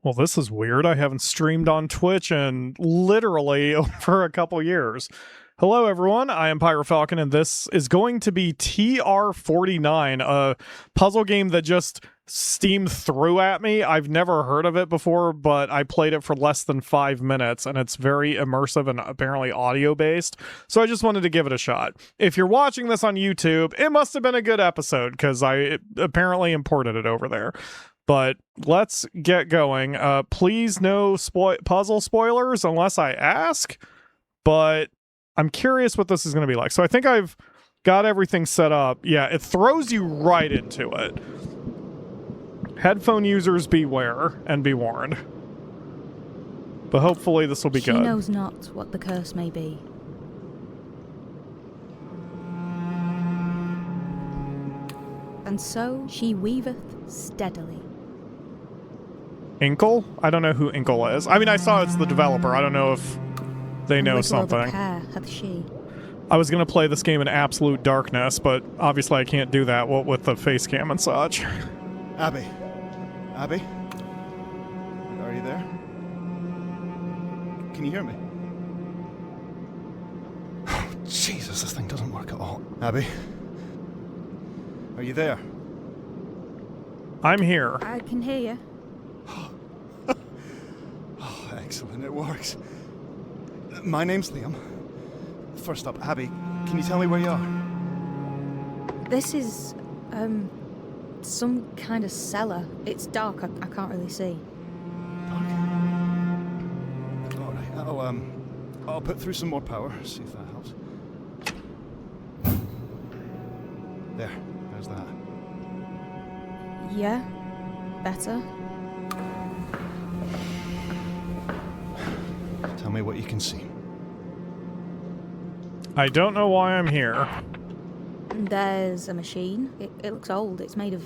Well, this is weird. I haven't streamed on Twitch in literally over a couple years. Hello, everyone. I am PyroFalkon, and this is going to be TR-49, a puzzle game that just steamed through at me. I've never heard of it before, but I played it for less than 5 minutes, and it's very immersive and apparently audio-based, so I just wanted to give it a shot. If you're watching this on YouTube, it must have been a good episode, because I apparently imported it over there. But let's get going. Please no puzzle spoilers unless I ask, but I'm curious what this is going to be like. So I think I've got everything set up. Yeah, it throws you right into it. Headphone users beware and be warned. But hopefully this will be good. She knows not what the curse may be. And so she weaveth steadily. Inkle? I don't know who Inkle is. I mean, I saw it's the developer. I don't know if they know something. Hath she. I was going to play this game in absolute darkness, but obviously I can't do that with the face cam and such. Abby? Abby? Are you there? Can you hear me? Oh, Jesus, this thing doesn't work at all. Abby? Are you there? I'm here. I can hear you. Oh, excellent, it works. My name's Liam. First up, Abby, can you tell me where you are? This is, some kind of cellar. It's dark, I can't really see. Alright, I'll put through some more power, see if that helps. There's that. Yeah, better. Tell me what you can see. I don't know why I'm here. There's a machine. It looks old. It's made of...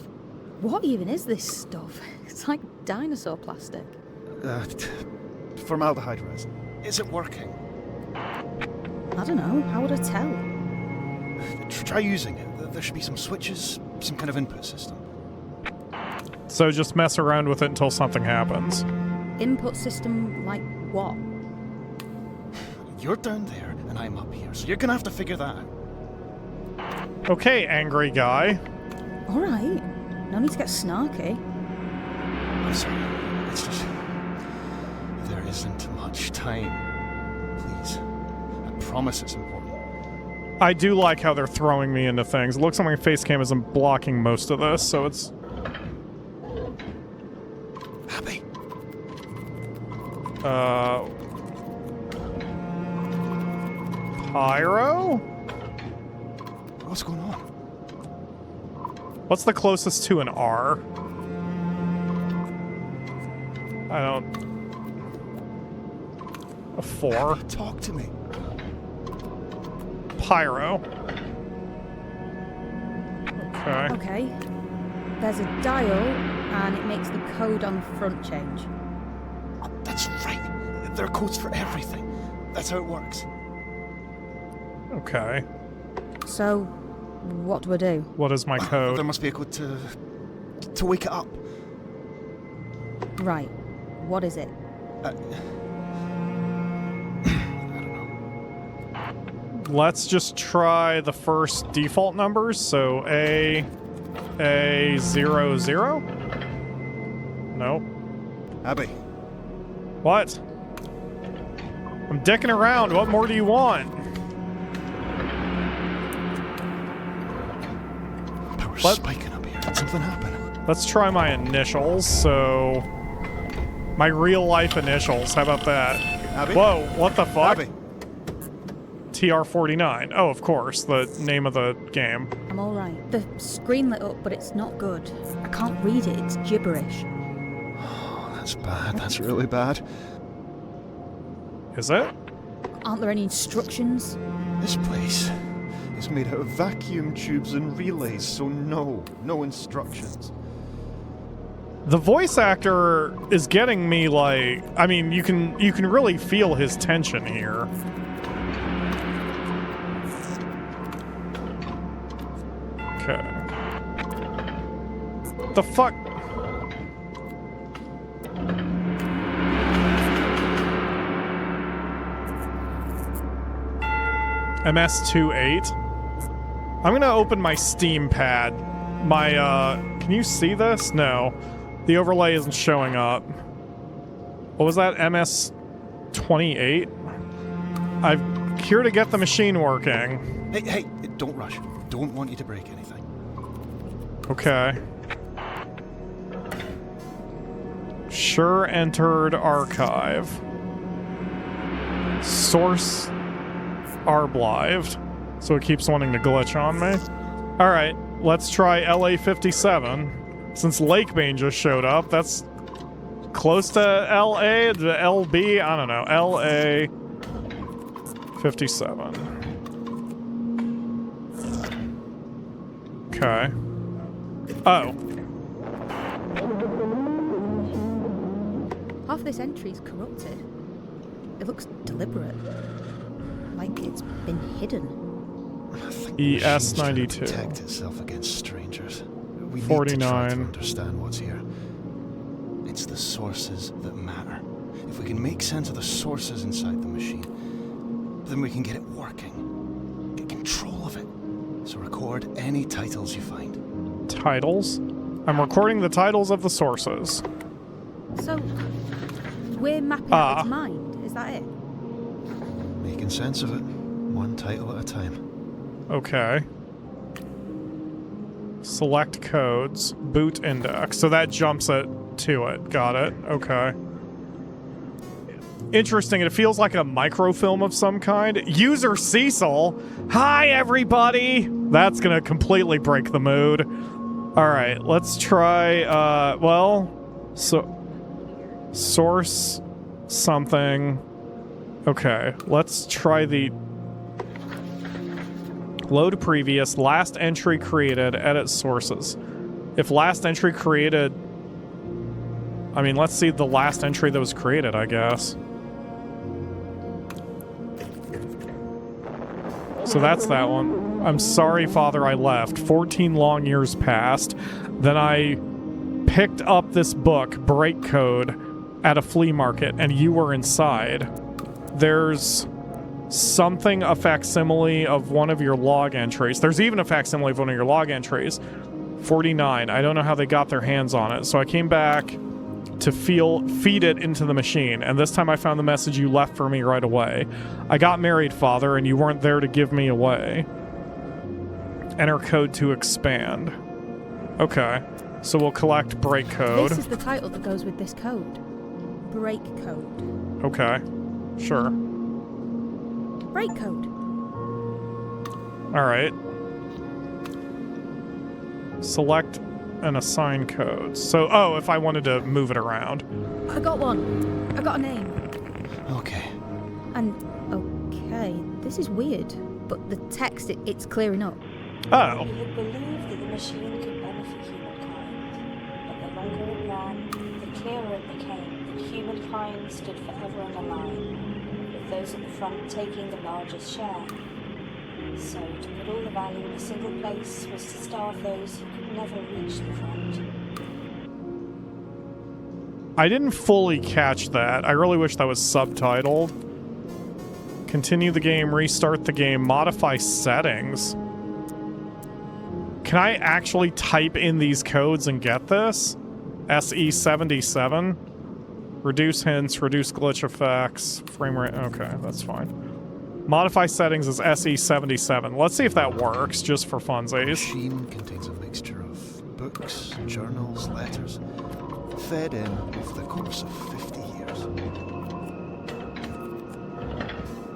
What even is this stuff? It's like dinosaur plastic. Formaldehyde resin. Is it working? I don't know. How would I tell? Try using it. There should be some switches, some kind of input system. So just mess around with it until something happens. Input system like what? You're down there, and I'm up here, so you're gonna have to figure that out. Okay, angry guy. Alright. No need to get snarky. I'm sorry. It's just... there isn't much time. Please. I promise it's important. I do like how they're throwing me into things. It looks like my face cam isn't blocking most of this, so it's... Abby? Pyro? What's going on? What's the closest to an R? I don't... A 4? Abby, talk to me. Pyro. Okay. Okay. There's a dial, and it makes the code on the front change. Oh, that's right. There are codes for everything. That's how it works. Okay. So, what do I do? What is my code? There must be a code to wake it up. Right. What is it? I don't know. Let's just try the first default numbers. So A 00. Nope. Abby. What? I'm dicking around. What more do you want? Power's What? spiking up here. Did something happen? Let's try my initials. So, my real life initials. How about that? Abby? Whoa! What the fuck? Abby. TR-49. Oh, of course, the name of the game. I'm alright. The screen lit up, but it's not good. I can't read it. It's gibberish. Oh, that's bad. That's really bad. Is it? Aren't there any instructions? This place is made out of vacuum tubes and relays, so no instructions. The voice actor is getting me like... I mean, you can really feel his tension here. Okay. The fuck? MS28. I'm gonna open my Steam pad. My, can you see this? No. The overlay isn't showing up. What was that? MS28? I'm here to get the machine working. Hey, don't rush. Don't want you to break anything. Okay. Sure entered archive. Source arblived. So it keeps wanting to glitch on me. Alright, let's try LA57. Since Lake Bane just showed up, that's close to LA, to LB, I don't know. LA57. Okay. Oh. Half this entry is corrupted. It looks deliberate. Like it's been hidden. ES92. Protect itself against strangers. We need 49. to try to understand what's here. It's the sources that matter. If we can make sense of the sources inside the machine, then we can get it working. Get control of it. So record any titles you find. Titles? I'm recording the titles of the sources. So, we're mapping out its mind, is that it? Making sense of it, one title at a time. Okay. Select codes, boot index. So that jumps it to it. Got it. Okay. Interesting. It feels like a microfilm of some kind. User Cecil. Hi, everybody. That's going to completely break the mood. All right. Let's try, source something. Okay. Let's try the load previous, last entry created, edit sources. If last entry created, I mean, let's see the last entry that was created, I guess. So that's that one. I'm sorry, Father, I left. 14 long years passed. Then I picked up this book, Break Code, at a flea market, and you were inside. There's something, a facsimile of one of your log entries. There's even a facsimile of one of your log entries. 49. I don't know how they got their hands on it. So I came back to feed it into the machine, and this time I found the message you left for me right away. I got married, Father, and you weren't there to give me away. Enter code to expand. Okay. So we'll collect break code. This is the title that goes with this code. Break code. Okay. Sure. Break code. Alright. Select and assign codes. So, oh, if I wanted to move it around. I got one. I got a name. Okay. And, okay, this is weird, but the text, it's clearing up. Oh. He had believed that the machine could benefit humankind, but the longer it ran, the clearer it became that humankind stood forever on the line, with those at the front taking the largest share. So, to put all the value in a single place was to starve those who could never reach the front. I didn't fully catch that. I really wish that was subtitled. Continue the game, restart the game, modify settings. Can I actually type in these codes and get this? SE77? Reduce hints, reduce glitch effects, frame rate. Okay, that's fine. Modify settings is SE77. Let's see if that works, just for The funsies. machine contains a mixture of books, journals, letters, fed in over the course of 50 years.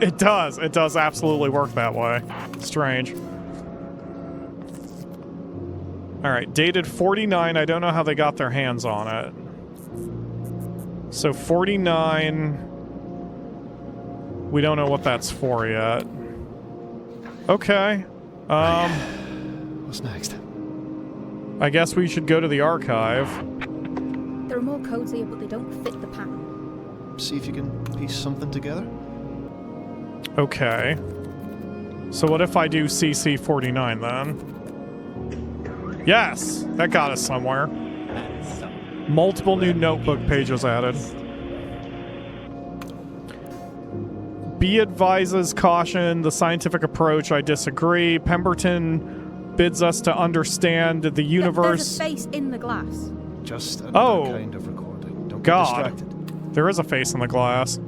It does. It does absolutely work that way. Strange. Alright, dated 49. I don't know how they got their hands on it. So 49... We don't know what that's for yet. Okay. What's next? I guess we should go to the archive. There are more codes here, but they don't fit the pattern. See if you can piece something together? Okay. So what if I do CC49 then? Yes! That got us somewhere. Multiple new notebook pages added. B advises caution, the scientific approach, I disagree. Pemberton bids us to understand the universe. There's a face in the glass. Just another kind of recording. Don't get distracted. There is a face in the glass.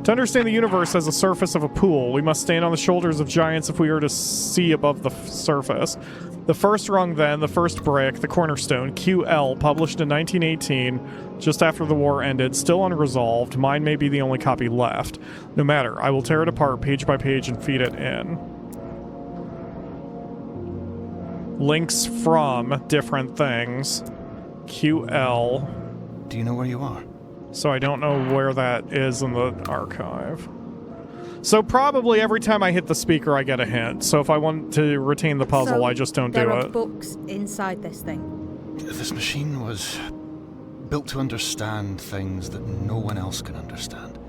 To understand the universe as a surface of a pool, we must stand on the shoulders of giants if we are to see above the surface. The first rung then, the first brick, the cornerstone, QL, published in 1918, just after the war ended, still unresolved. Mine may be the only copy left. No matter, I will tear it apart page by page and feed it in. Links from different things. QL. Do you know where you are? So I don't know where that is in the archive. So probably every time I hit the speaker, I get a hint. So if I want to retain the puzzle, So I just don't do there are it. books inside this thing. This machine was built to understand things that no one else can understand.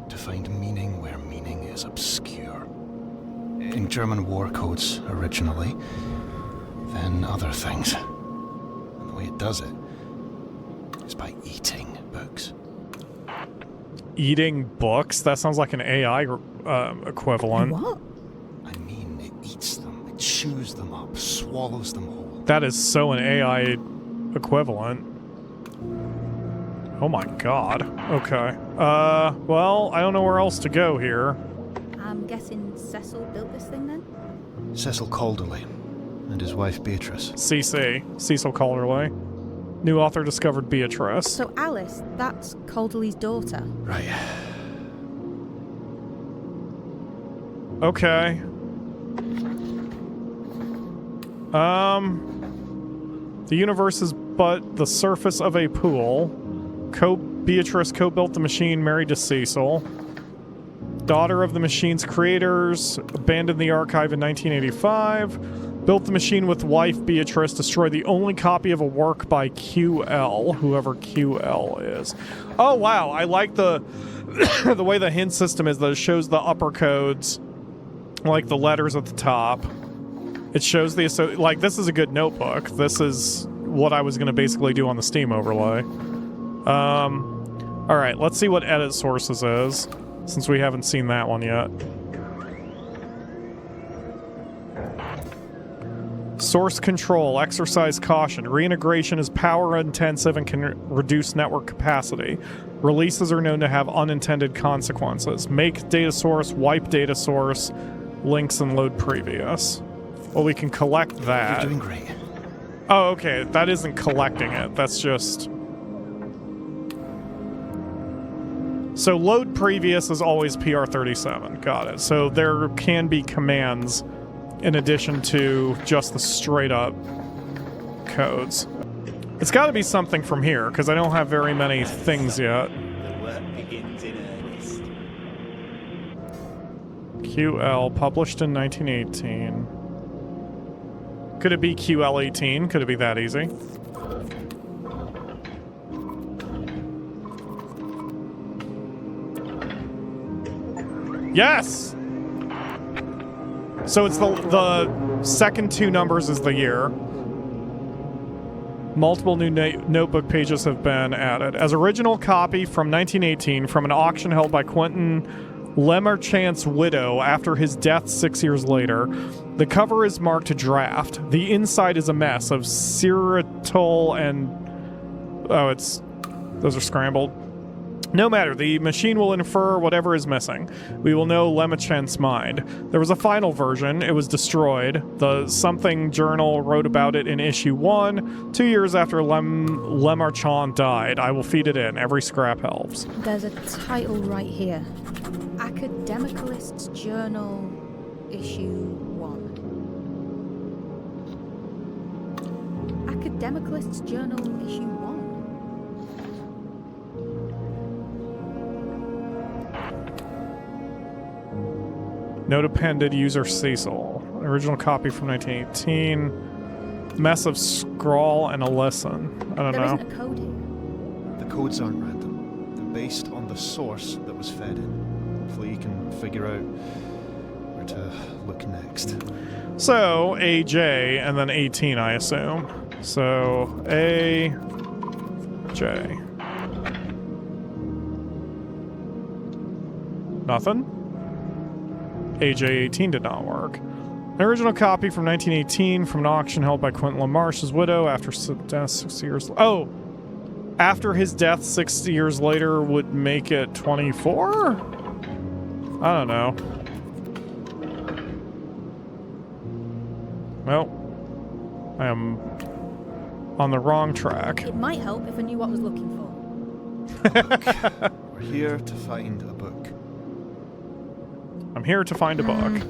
To find meaning where meaning is obscure. In German war codes originally, then other things. And the way it does it is by eating books. Eating books? That sounds like an AI equivalent. What? I mean, it eats them, it chews them up, swallows them whole. That is so an AI equivalent. Oh my god. Okay. Well, I don't know where else to go here. I'm guessing Cecil built this thing then? Cecil Calderley and his wife Beatrice. Cecil Calderley. New author discovered Beatrice. So Alice, that's Calderley's daughter. Right. Okay. The universe is but the surface of a pool. Beatrice co-built the machine, married to Cecil. Daughter of the machine's creators, abandoned the archive in 1985. Built the machine with wife Beatrice, destroyed the only copy of a work by QL, whoever QL is. Oh wow, I like the the way the hint system is that it shows the upper codes, like the letters at the top. It shows the, like, this is a good notebook. This is what I was going to basically do on the Steam overlay. Alright, let's see what edit sources is, since we haven't seen that one yet. Source control, exercise caution. Reintegration is power intensive and can reduce network capacity. Releases are known to have unintended consequences. Make data source, wipe data source, links and load previous. Well, we can collect that. You're doing great. Oh, okay. That isn't collecting it. That's just... So load previous is always PR37. Got it. So there can be commands in addition to just the straight up codes. It's got to be something from here, because I don't have very many things yet. The work begins in earnest. QL, published in 1918. Could it be QL18? Could it be that easy? Yes! So it's the second two numbers is the year. Multiple new notebook pages have been added. As original copy from 1918 from an auction held by Quentin Lemarchant's widow after his death 6 years later. The cover is marked draft. The inside is a mess of xylitol and... Oh, those are scrambled. No matter, the machine will infer whatever is missing. We will know Lemarchant's mind. There was a final version. It was destroyed. The Something Journal wrote about it in issue 1, 2 years after Lemarchant died. I will feed it in. Every scrap helps. There's a title right here. Academicalist's Journal, issue 1. Academicalist's Journal, issue 1. Note appended, user Cecil. Original copy from 1918. Mess of scrawl and a lesson. I don't know. There isn't a code here. The codes aren't random. They're based on the source that was fed in. Hopefully you can figure out where to look next. So, AJ and then 18, I assume. So, AJ. Nothing? AJ-18 did not work. An original copy from 1918 from an auction held by Quentin LaMarche's widow after his death 6 years... Oh! After his death 6 years later would make it 24? I don't know. Well, I am on the wrong track. It might help if I knew what I was looking for. We're here to find a book. I'm here to find a book.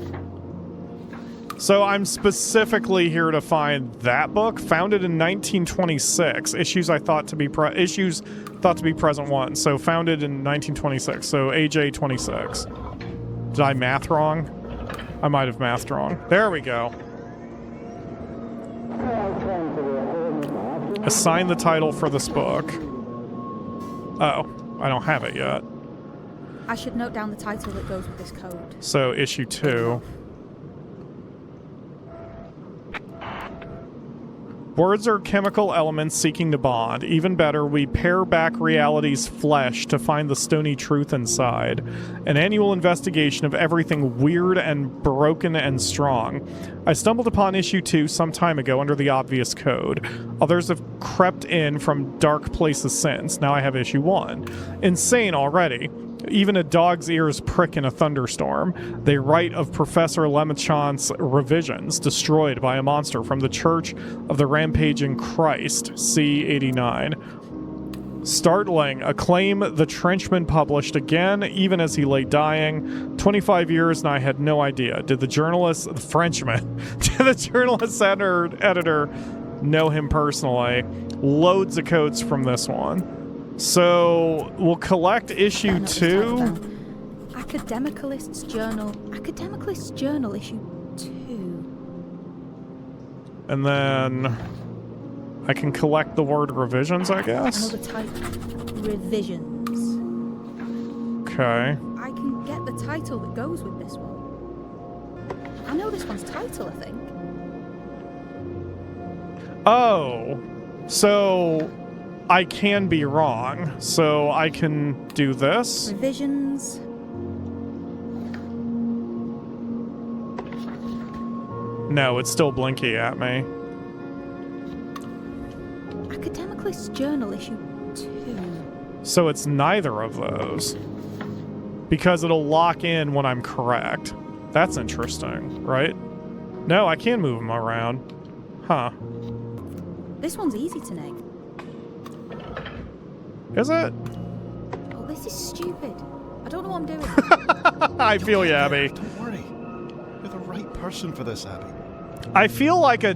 So I'm specifically here to find that book, founded in 1926. Issues thought to be present one. So founded in 1926. So AJ 26. Did I math wrong? I might have mathed wrong. There we go. Assign the title for this book. Oh, I don't have it yet. I should note down the title that goes with this code. So issue 2. Words are chemical elements seeking to bond. Even better, we pare back reality's flesh to find the stony truth inside. An annual investigation of everything weird and broken and strong. I stumbled upon issue 2 some time ago under the obvious code. Others have crept in from dark places since. Now I have issue 1. Insane already. Even a dog's ears prick in a thunderstorm. They write of Professor Lemachant's revisions, destroyed by a monster from the Church of the Rampaging Christ, C89. Startling, a claim the Trenchman published again, even as he lay dying. 25 years and I had no idea. Did the journalist, the Frenchman, did the journalist editor know him personally? Loads of codes from this one. So, we'll collect issue 2. Academicalist's Journal issue 2. And then I can collect the word revisions, I guess. Another type. Revisions. Okay. I can get the title that goes with this one. I know this one's title, I think. Oh. So I can be wrong. So I can do this. Revisions. No, it's still blinky at me. Academicalist's Journal issue 2. So it's neither of those. Because it'll lock in when I'm correct. That's interesting, right? No, I can move them around. Huh. This one's easy to name. Is it? Oh, this is stupid. I don't know what I'm doing. I feel you, Abby. Don't worry. You're the right person for this, Abby. I feel like I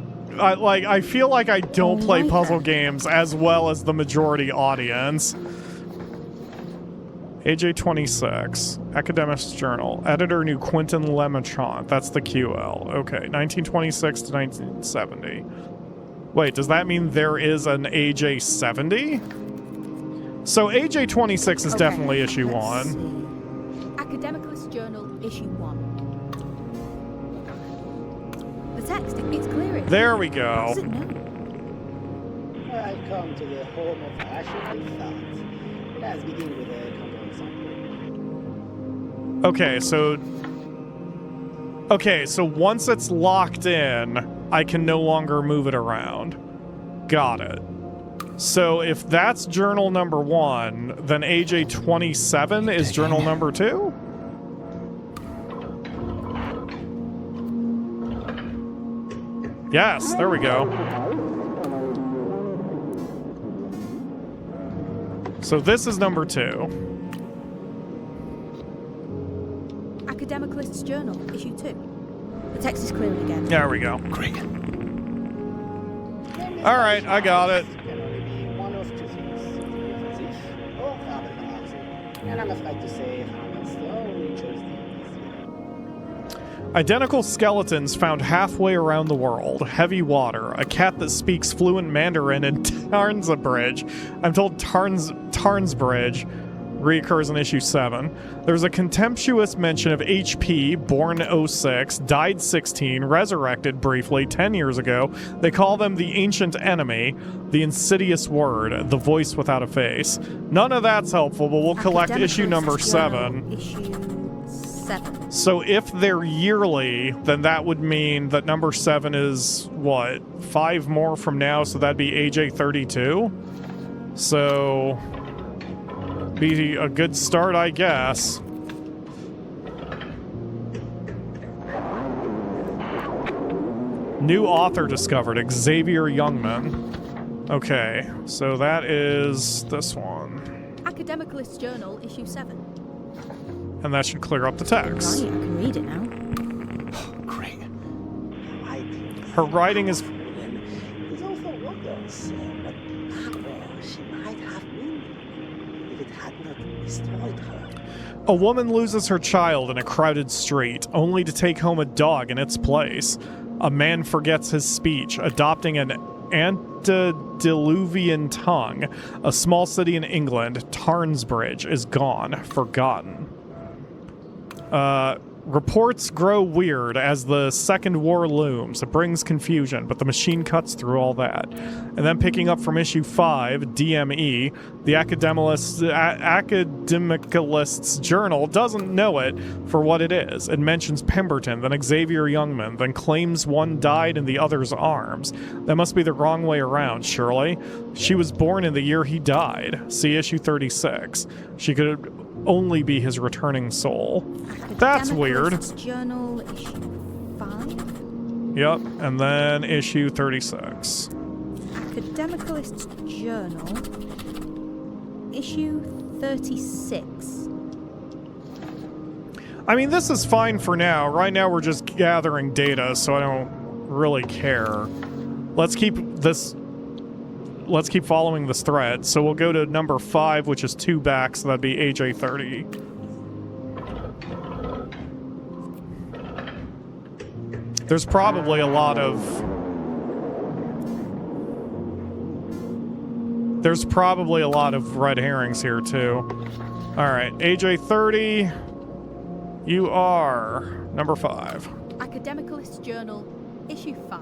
don't play Right puzzle then. games as well as the majority audience. AJ26, Academic's Journal. Editor knew Quentin Lemachant. That's the QL. Okay, 1926 to 1970. Wait, does that mean there is an AJ70? So AJ26 is definitely issue 1. See. Academicalist Journal, issue 1. The text, it's clear. There we What go. does it know? I've come to the home of rational thought. Let's begin with a comparison. Okay, so once it's locked in, I can no longer move it around. Got it. So if that's journal number 1, then AJ27 is journal number 2? Yes, there we go. So this is number 2. Academicalist's Journal, issue 2. The text is clearing again. There we go. Great. All right, I got it. Can only be one of two things. Sich or Fabelhase. And I'm afraid to say Hammerstone chose the easier. Identical skeletons found halfway around the world. Heavy water. A cat that speaks fluent Mandarin in Tarnsbridge. I'm told Tarnsbridge reoccurs in issue 7. There's a contemptuous mention of HP, born 06, died 16, resurrected briefly 10 years ago. They call them the ancient enemy, the insidious word, the voice without a face. None of that's helpful, but we'll collect issue number Academicalist's 7. Journal, issue 7. So if they're yearly, then that would mean that number 7 is, what, 5 more from now, so that'd be AJ 32? So, be a good start, I guess. New author discovered, Xavier Youngman. Okay, so that is this one. Academicalist Journal, issue 7. And that should clear up the text. Right, I can read it now. Great. Her writing is... It's also wonders what power she might have been if it had not destroyed her. A woman loses her child in a crowded street, only to take home a dog in its place. A man forgets his speech, adopting an antediluvian tongue. A small city in England, Tarnsbridge, is gone, forgotten. Reports grow weird as the Second War looms. It brings confusion, but the machine cuts through all that. And then picking up from issue 5, DME, the Academicalist's Journal doesn't know it for what it is. It mentions Pemberton, then Xavier Youngman, then claims one died in the other's arms. That must be the wrong way around, surely. She was born in the year he died. See issue 36. She could only be his returning soul. That's weird. Academicalist's Journal, issue 5. Yep, and then issue 36. Academicalist's Journal, issue 36. I mean, this is fine for now. Right now we're just gathering data, so I don't really care. Let's keep following this thread. So we'll go to number 5, which is 2 back, so that'd be AJ 30. There's probably a lot of red herrings here too. Alright, AJ 30, you are number 5. Academicalist's Journal, issue 5.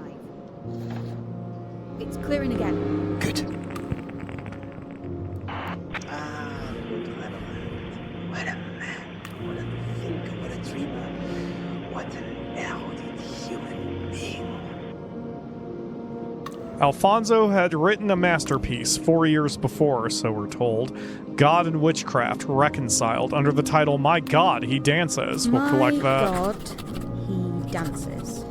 It's clearing again. Good. Good Reverend. What a man. What a thinker. What a dreamer. What an erudite human being. Alfonso had written a masterpiece 4 years before, so we're told. God and Witchcraft reconciled under the title My God, He Dances. We'll collect that. My God, he dances.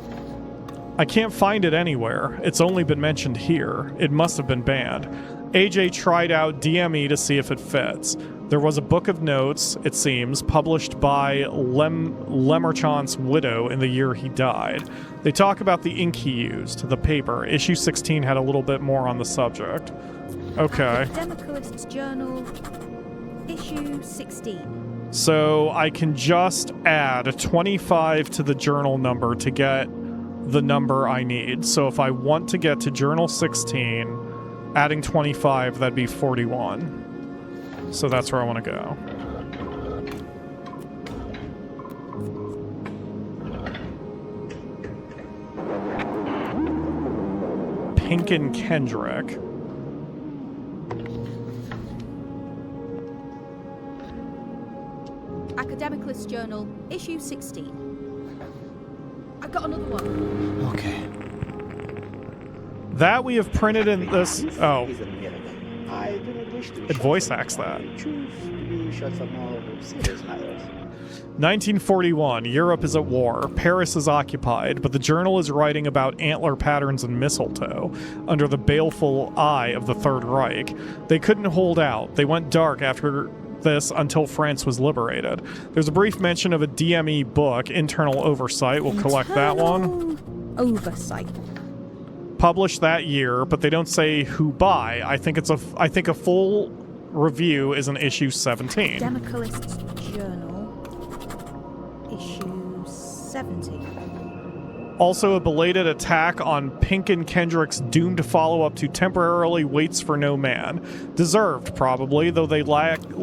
I can't find it anywhere. It's only been mentioned here. It must have been banned. AJ tried out DME to see if it fits. There was a book of notes, it seems, published by Lemarchant's widow in the year he died. They talk about the ink he used, the paper. Issue 16 had a little bit more on the subject. Okay. Academicalist's Journal, issue 16. So I can just add 25 to the journal number to get the number I need. So if I want to get to journal 16, adding 25, that'd be 41. So that's where I want to go. Pink and Kendrick. Academicalist's Journal, issue 16. I got another one. Okay. That we have printed in this... Oh. Is a miracle. I do not wish to be It shot voice for acts that. I choose to be shot for more serious matters. 1941, Europe is at war. Paris is occupied, but the journal is writing about antler patterns and mistletoe under the baleful eye of the Third Reich. They couldn't hold out. They went dark after this until France was liberated. There's a brief mention of a DME book, Internal Oversight. We'll collect that one. Oversight. Published that year, but they don't say who by. I think a full review is in issue 17. Academicalist's Journal, issue 17. Also, a belated attack on Pink and Kendrick's doomed follow-up to Temporarily Waits for No Man. Deserved, probably, though they liked the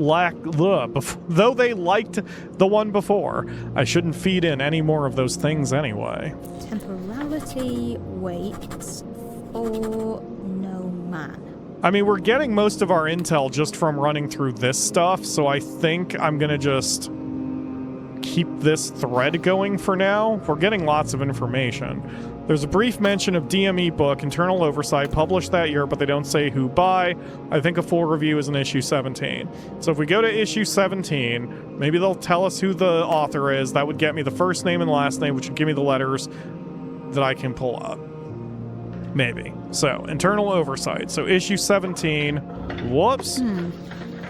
one before. I shouldn't feed in any more of those things anyway. Temporality waits for no man. I mean, we're getting most of our intel just from running through this stuff, so I think I'm gonna just keep this thread going for now. We're getting lots of information. There's a brief mention of DME book, Internal Oversight, published that year, but they don't say who by. I think a full review is in issue 17. So if we go to issue 17, maybe they'll tell us who the author is. That would get me the first name and last name, which would give me the letters that I can pull up. Maybe. So, Internal Oversight. So issue 17. Whoops.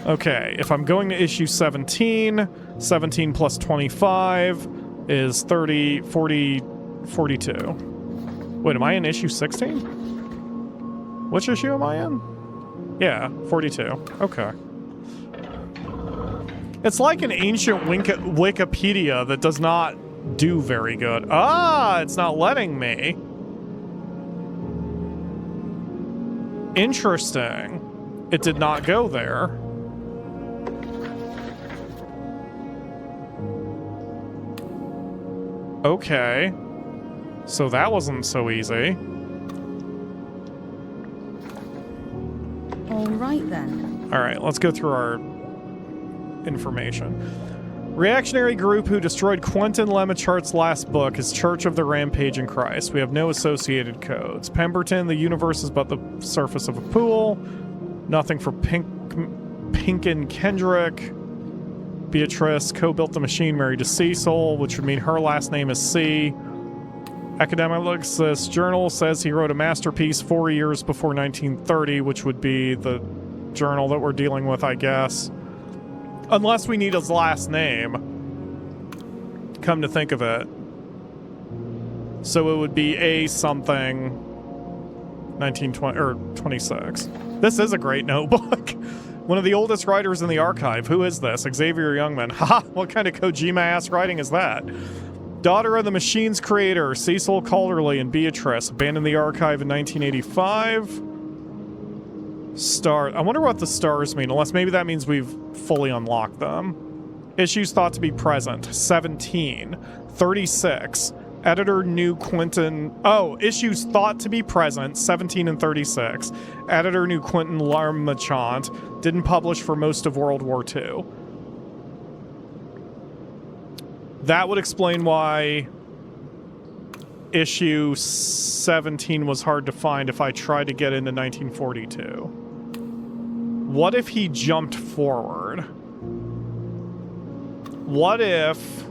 Okay, if I'm going to issue 17, 17 plus 25 is 30, 40, 42. Wait, am I in issue 16? Which issue am I in? Yeah, 42. Okay. It's like an ancient Wikipedia that does not do very good. Ah, it's not letting me. Interesting. It did not go there. Okay. So that wasn't so easy. All right then. All right, let's go through our information. Reactionary group who destroyed Quentin Lemachart's last book is Church of the Rampaging Christ. We have no associated codes. Pemberton, the universe is but the surface of a pool. Nothing for Pinkin Kendrick. Beatrice co-built the machine married to Cecil, which would mean her last name is C. Academicus Journal says he wrote a masterpiece 4 years before 1930, which would be the journal that we're dealing with, I guess. Unless we need his last name. Come to think of it. So it would be A something 1920 or 26. This is a great notebook. One of the oldest writers in the archive. Who is this? Xavier Youngman. Haha, what kind of Kojima-ass writing is that? Daughter of the machine's creator, Cecil Calderly and Beatrice. Abandoned the archive in 1985. Star. I wonder what the stars mean, unless maybe that means we've fully unlocked them. Issues thought to be present. 17. 36. Editor knew Quentin... Oh, issues thought to be present. 17 and 36. Editor knew Quentin Lemachant. Didn't publish for most of World War II. That would explain why issue 17 was hard to find if I tried to get into 1942. What if he jumped forward? What if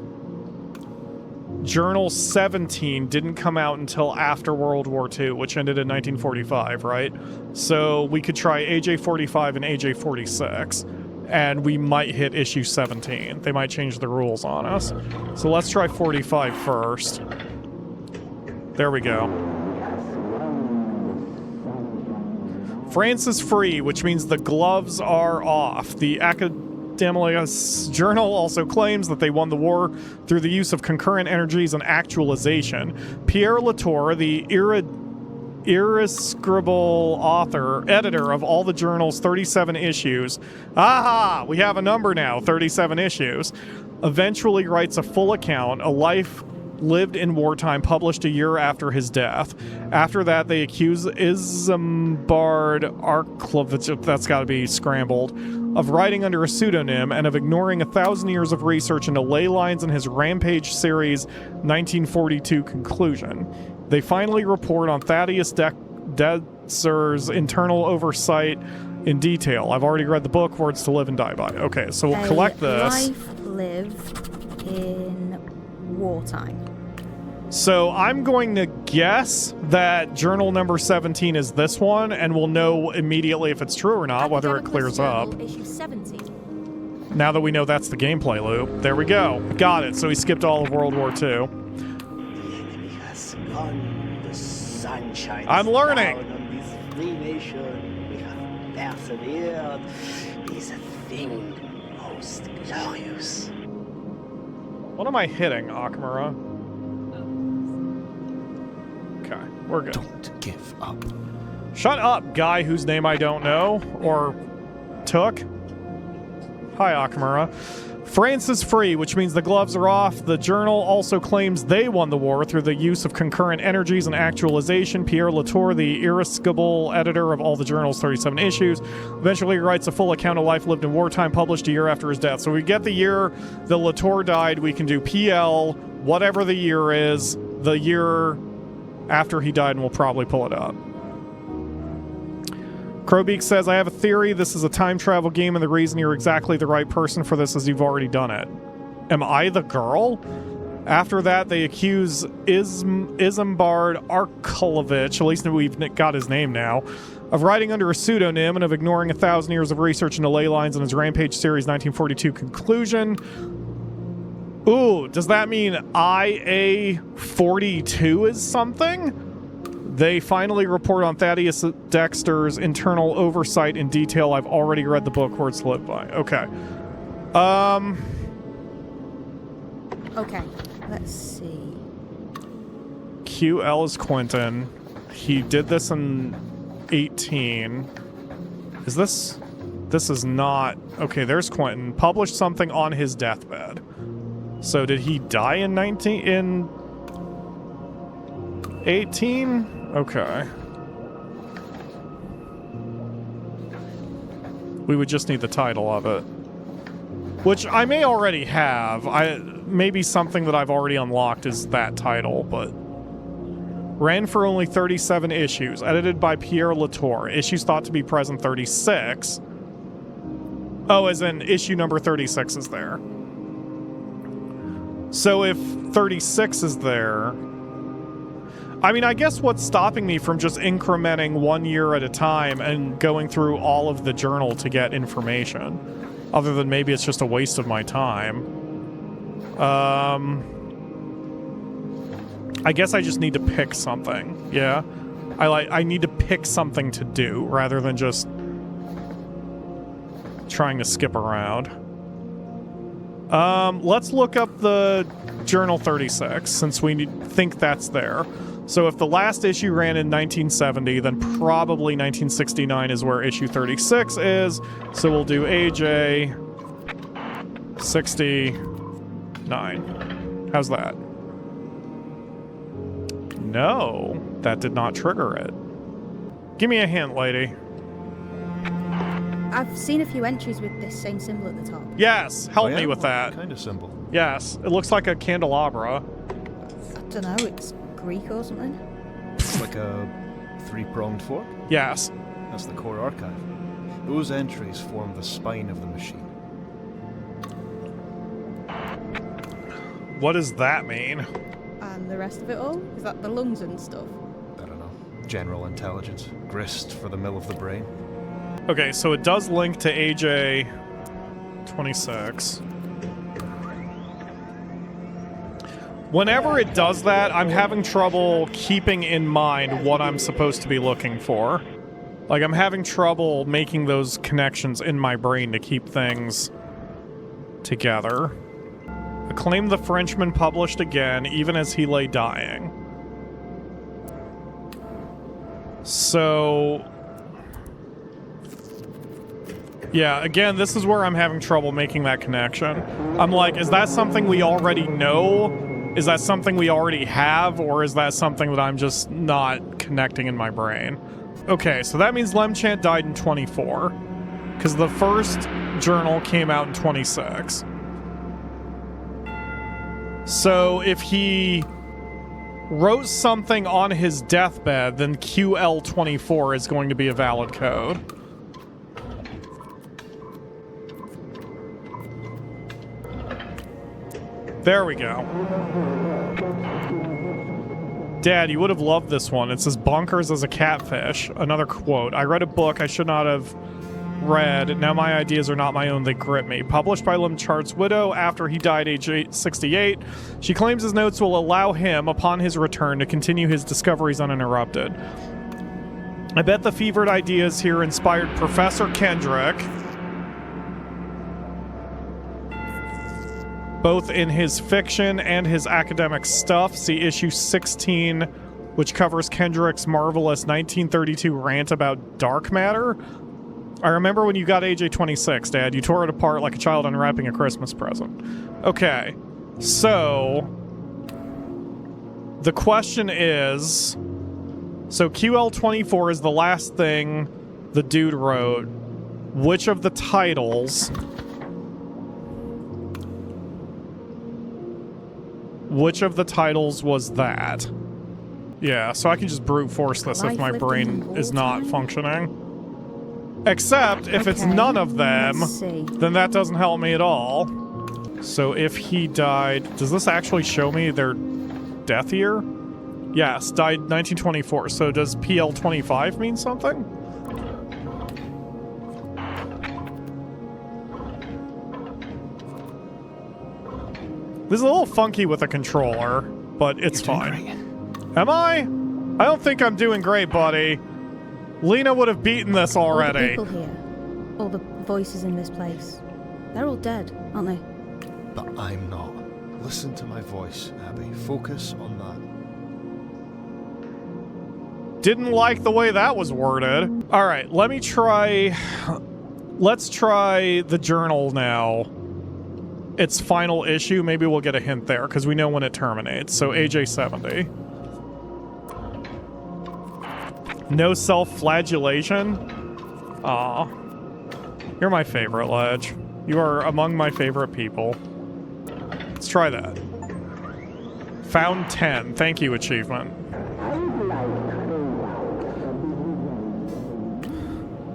Journal 17 didn't come out until after World War II, which ended in 1945, right? So we could try AJ45 and AJ46. And we might hit issue 17. They might change the rules on us. So let's try 45 first. There we go. France is free, which means the gloves are off. The Academicus Journal also claims that they won the war through the use of concurrent energies and actualization. Pierre Latour, the irrescribable editor of all the journal's 37 issues. Aha! We have a number now, 37 issues. Eventually writes a full account, a life lived in wartime, published a year after his death. After that, they accuse Isambard Arklevich, that's gotta be scrambled, of writing under a pseudonym and of ignoring 1,000 years of research into ley lines in his Rampage series 1942 conclusion. They finally report on Thaddeus Detzer's internal oversight in detail. I've already read the book, Words to Live and Die By. Okay, so we'll collect this. Life lived in wartime. So I'm going to guess that journal number 17 is this one, and we'll know immediately if it's true or not, whether it clears up. Issue 17. Now that we know that's the gameplay loop. There we go. Got it. So he skipped all of World War II. The sunshine I'm learning. down on this free nation. We have persevered. Is a thing most glorious. What am I hitting, Akamura? Okay, we're good. Don't give up. Shut up, guy whose name I don't know or took. Hi, Akamura. France is free, which means the gloves are off. The journal also claims they won the war through the use of concurrent energies and actualization. Pierre Latour, the irascible editor of all the journal's 37 issues, eventually writes a full account of life lived in wartime, published a year after his death. So we get the year that Latour died. We can do PL, whatever the year is, the year after he died, and we'll probably pull it up. Crowbeak says, I have a theory. This is a time travel game, and the reason you're exactly the right person for this is you've already done it. Am I the girl? After that, they accuse Isambard Arkulovich, at least we've got his name now, of writing under a pseudonym and of ignoring 1,000 years of research into ley lines in his Rampage series 1942 conclusion. Ooh, does that mean IA-42 is something? They finally report on Thaddeus Dexter's internal oversight in detail. I've already read the book where it's lived by. Okay. Okay, let's see. QL is Quentin. He did this in 18. Is this... This is not... Okay, there's Quentin. Published something on his deathbed. So did he die in 18? Okay. We would just need the title of it. Which I may already have. Maybe something that I've already unlocked is that title, but... Ran for only 37 issues, edited by Pierre Latour. Issues thought to be present 36. Oh, as in issue number 36 is there. So if 36 is there... I mean, I guess what's stopping me from just incrementing 1 year at a time and going through all of the journal to get information, other than maybe it's just a waste of my time. I guess I just need to pick something. Yeah, I need to pick something to do rather than just trying to skip around. Let's look up the Journal 36 since we think that's there. So if the last issue ran in 1970, then probably 1969 is where issue 36 is. So we'll do AJ 69. How's that? No, that did not trigger it. Give me a hint, lady. I've seen a few entries with this same symbol at the top. Yes, help me with that. Kind of symbol. Yes, it looks like a candelabra. I don't know, it's Greek or something. Like a three-pronged fork? Yes. That's the core archive. Those entries form the spine of the machine. What does that mean? And the rest of it all? Is that the lungs and stuff? I don't know. General intelligence. Grist for the mill of the brain. Okay, so it does link to AJ 26. Whenever it does that, I'm having trouble keeping in mind what I'm supposed to be looking for. Like, I'm having trouble making those connections in my brain to keep things together. Acclaim the Frenchman published again, even as he lay dying. So... yeah, again, this is where I'm having trouble making that connection. I'm like, is that something we already know? Is that something we already have? Or is that something that I'm just not connecting in my brain? Okay, so that means Lemchant died in 24. Because the first journal came out in 26. So if he wrote something on his deathbed, then QL24 is going to be a valid code. There we go. Dad, you would have loved this one. It says bonkers as a catfish. Another quote. I read a book I should not have read. Now my ideas are not my own. They grip me. Published by Lemchart's widow after he died age 68. She claims his notes will allow him, upon his return, to continue his discoveries uninterrupted. I bet the fevered ideas here inspired Professor Kendrick, both in his fiction and his academic stuff. See issue 16, which covers Kendrick's marvelous 1932 rant about dark matter. I remember when you got AJ-26, Dad. You tore it apart like a child unwrapping a Christmas present. Okay, so the question is, so QL-24 is the last thing the dude wrote. Which of the titles... Which of the titles was that? Yeah, so I can just brute force this if my brain is not functioning. Except, if it's none of them, then that doesn't help me at all. So if he died... Does this actually show me their death year? Yes, died 1924. So does PL-25 mean something? This is a little funky with a controller, but it's fine. Am I? I don't think I'm doing great, buddy. Lena would have beaten this already. All the people here, all the voices in this place, they're all dead, aren't they? But I'm not. Listen to my voice, Abby. Focus on that. Didn't like the way that was worded. All right, let me try... Let's try the journal now. Its final issue, maybe we'll get a hint there, because we know when it terminates. So AJ-70. No self-flagellation? Aw. You're my favorite, Ledge. You are among my favorite people. Let's try that. Found 10. Thank you, achievement.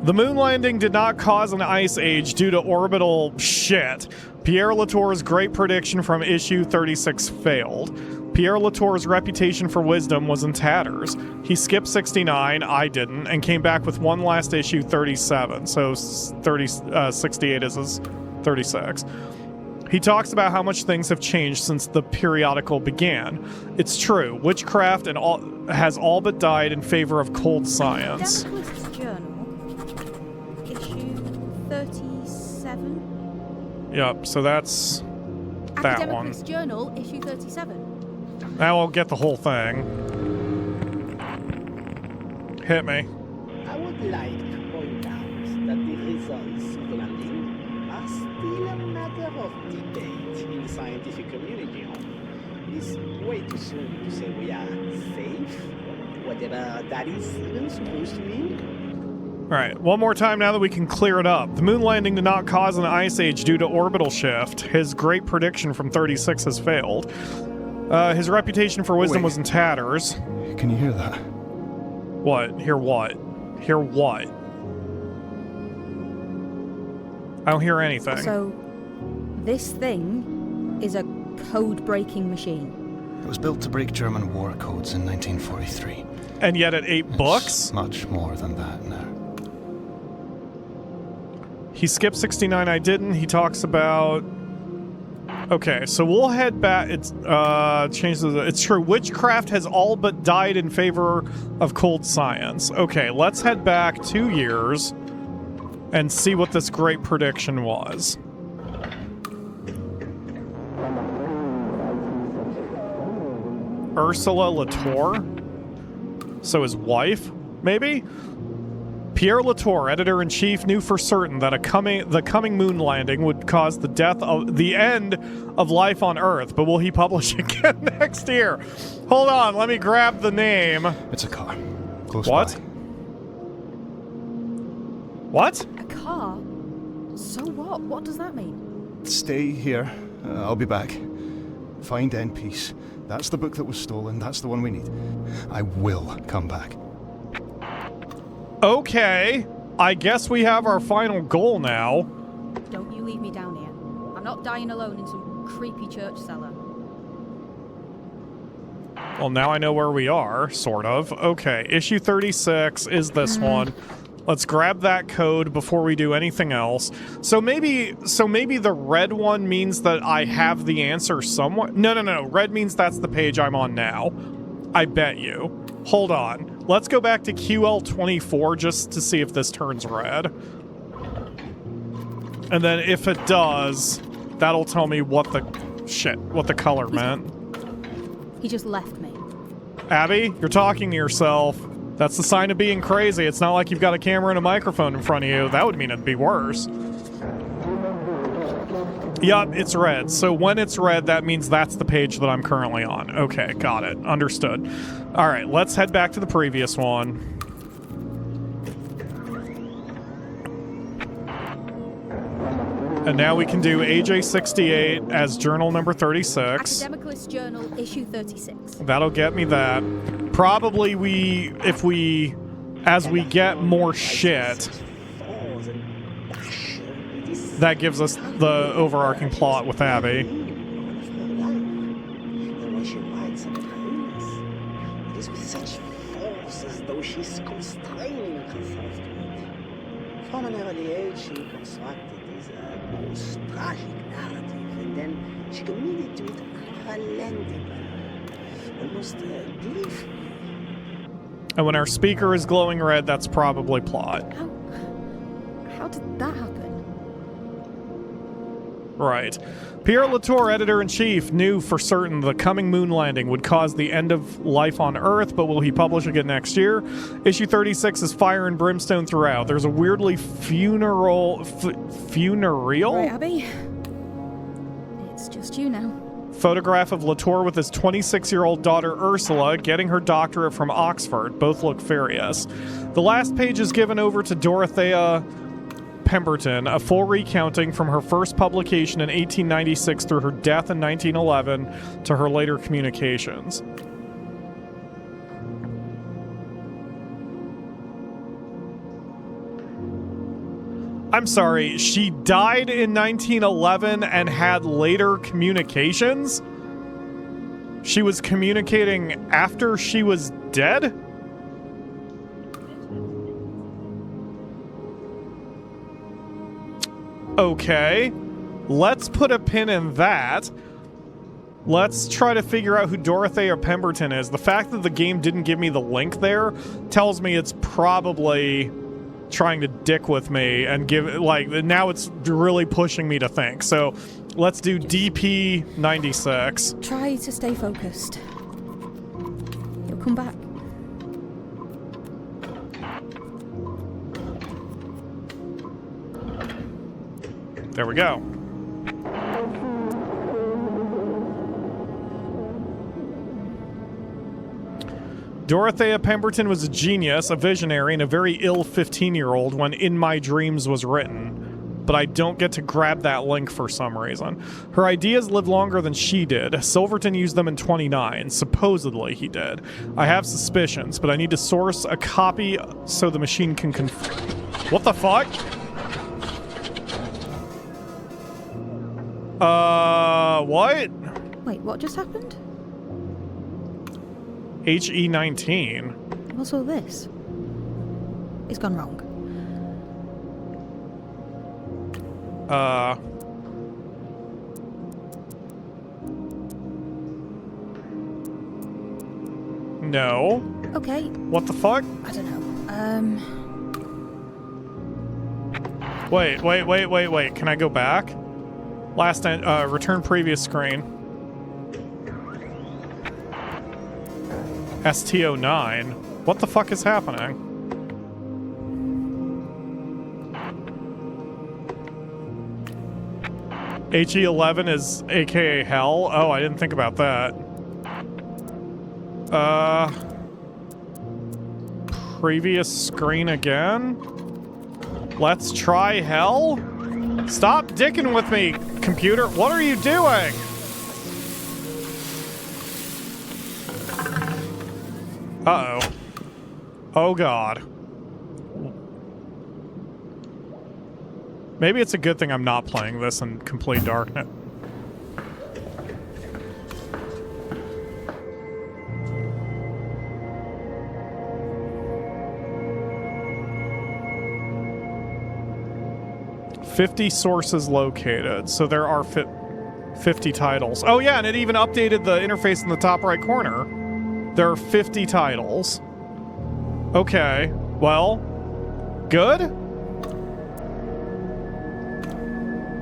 The moon landing did not cause an ice age due to orbital shit. Pierre Latour's great prediction from issue 36 failed. Pierre Latour's reputation for wisdom was in tatters. He skipped 69, I didn't, and came back with one last issue, 37. So 68 is his 36. He talks about how much things have changed since the periodical began. It's true. Witchcraft and has all but died in favor of cold science. Academic Journal, issue 37. Yep, so that's that one. Academic Journal, issue 37. Now I'll get the whole thing. Hit me. I would like to point out that the results of the landing are still a matter of debate in the scientific community. It's way too soon to say we are safe, whatever that is even supposed to mean. Alright, one more time now that we can clear it up. The moon landing did not cause an ice age due to orbital shift. His great prediction from 36 has failed. His reputation for wisdom was in tatters. Can you hear that? What? Hear what? Hear what? I don't hear anything. So, this thing is a code-breaking machine. It was built to break German war codes in 1943. And yet it ate books? It's much more than that now. He skipped 69, I didn't. He talks about... Okay, so we'll head back. It's it's true. Witchcraft has all but died in favor of cold science. Okay, let's head back 2 years and see what this great prediction was. Ursula Latour? So his wife, maybe? Pierre Latour, editor-in-chief, knew for certain that the coming moon landing would cause the end of life on Earth, but will he publish again next year? Hold on, let me grab the name. It's a car. Close What? by. What? A car? So what? What does that mean? Stay here. I'll be back. Find End Peace. That's the book that was stolen. That's the one we need. I will come back. Okay, I guess we have our final goal now. Don't you leave me down here. I'm not dying alone in some creepy church cellar. Well, now I know where we are, sort of. Okay, issue 36 is this one. Let's grab that code before we do anything else. So maybe the red one means that I have the answer somewhere. No. Red means that's the page I'm on now. I bet you. Hold on. Let's go back to QL-24 just to see if this turns red. And then if it does, that'll tell me what the color meant. He just left me. Abby, you're talking to yourself. That's the sign of being crazy. It's not like you've got a camera and a microphone in front of you. That would mean it'd be worse. Yup, it's red. So when it's red, that means that's the page that I'm currently on. Okay, got it. Understood. All right, let's head back to the previous one. And now we can do AJ68 as journal number 36. Academic List Journal, issue 36. That'll get me that. Probably as we get more shit, that gives us the overarching plot with Abby. The way she writes sometimes, it is with such force as though she's constraining herself to it. From an early age, she constructed this most tragic narrative, and then she committed to it unrelentingly, almost gleefully. And when our speaker is glowing red, that's probably plot. How did that happen? Right. Pierre Latour, editor-in-chief, knew for certain the coming moon landing would cause the end of life on Earth, but will he publish again next year? Issue 36 is fire and brimstone throughout. There's a weirdly funereal... Right, Abby? It's just you now. Photograph of Latour with his 26-year-old daughter Ursula getting her doctorate from Oxford. Both look furious. The last page is given over to Dorothea Pemberton, a full recounting from her first publication in 1896 through her death in 1911 to her later communications. I'm sorry, she died in 1911 and had later communications? She was communicating after she was dead? Okay, let's put a pin in that. Let's try to figure out who Dorothea Pemberton is. The fact that the game didn't give me the link there tells me it's probably trying to dick with me and give, like, now it's really pushing me to think. So let's do DP96. Try to stay focused. You'll come back. There we go. Dorothea Pemberton was a genius, a visionary, and a very ill 15-year-old when In My Dreams was written. But I don't get to grab that link for some reason. Her ideas lived longer than she did. Silverton used them in 29. Supposedly he did. I have suspicions, but I need to source a copy so the machine can What the fuck? What? Wait, what just happened? HE19. What's all this? It's gone wrong. No. Okay. What the fuck? I don't know. Wait. Can I go back? Return previous screen. ST09. What the fuck is happening? HE11 is AKA hell? Oh, I didn't think about that. Previous screen again? Let's try hell? Stop dicking with me, computer. What are you doing? Uh-oh. Oh, God. Maybe it's a good thing I'm not playing this in complete darkness. "50 sources located." So there are 50 titles. Oh yeah, and it even updated the interface in the top right corner. There are 50 titles. Okay, well, good.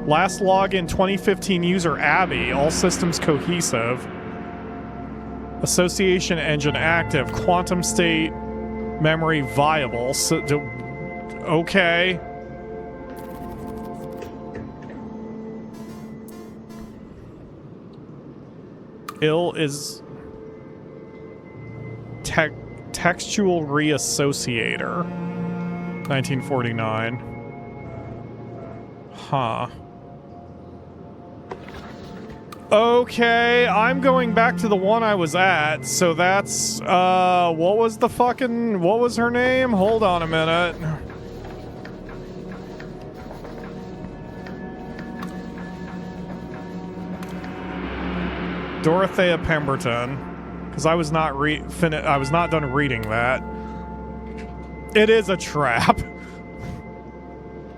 Last login 2015 user Abby. All systems cohesive. Association engine active. Quantum state Memory viable. So, okay. Ill is textual reassociator. 1949. Huh. Okay, I'm going back to the one I was at, so that's, what was her name? Hold on a minute. Dorothea Pemberton, because I was not done reading that. It is a trap.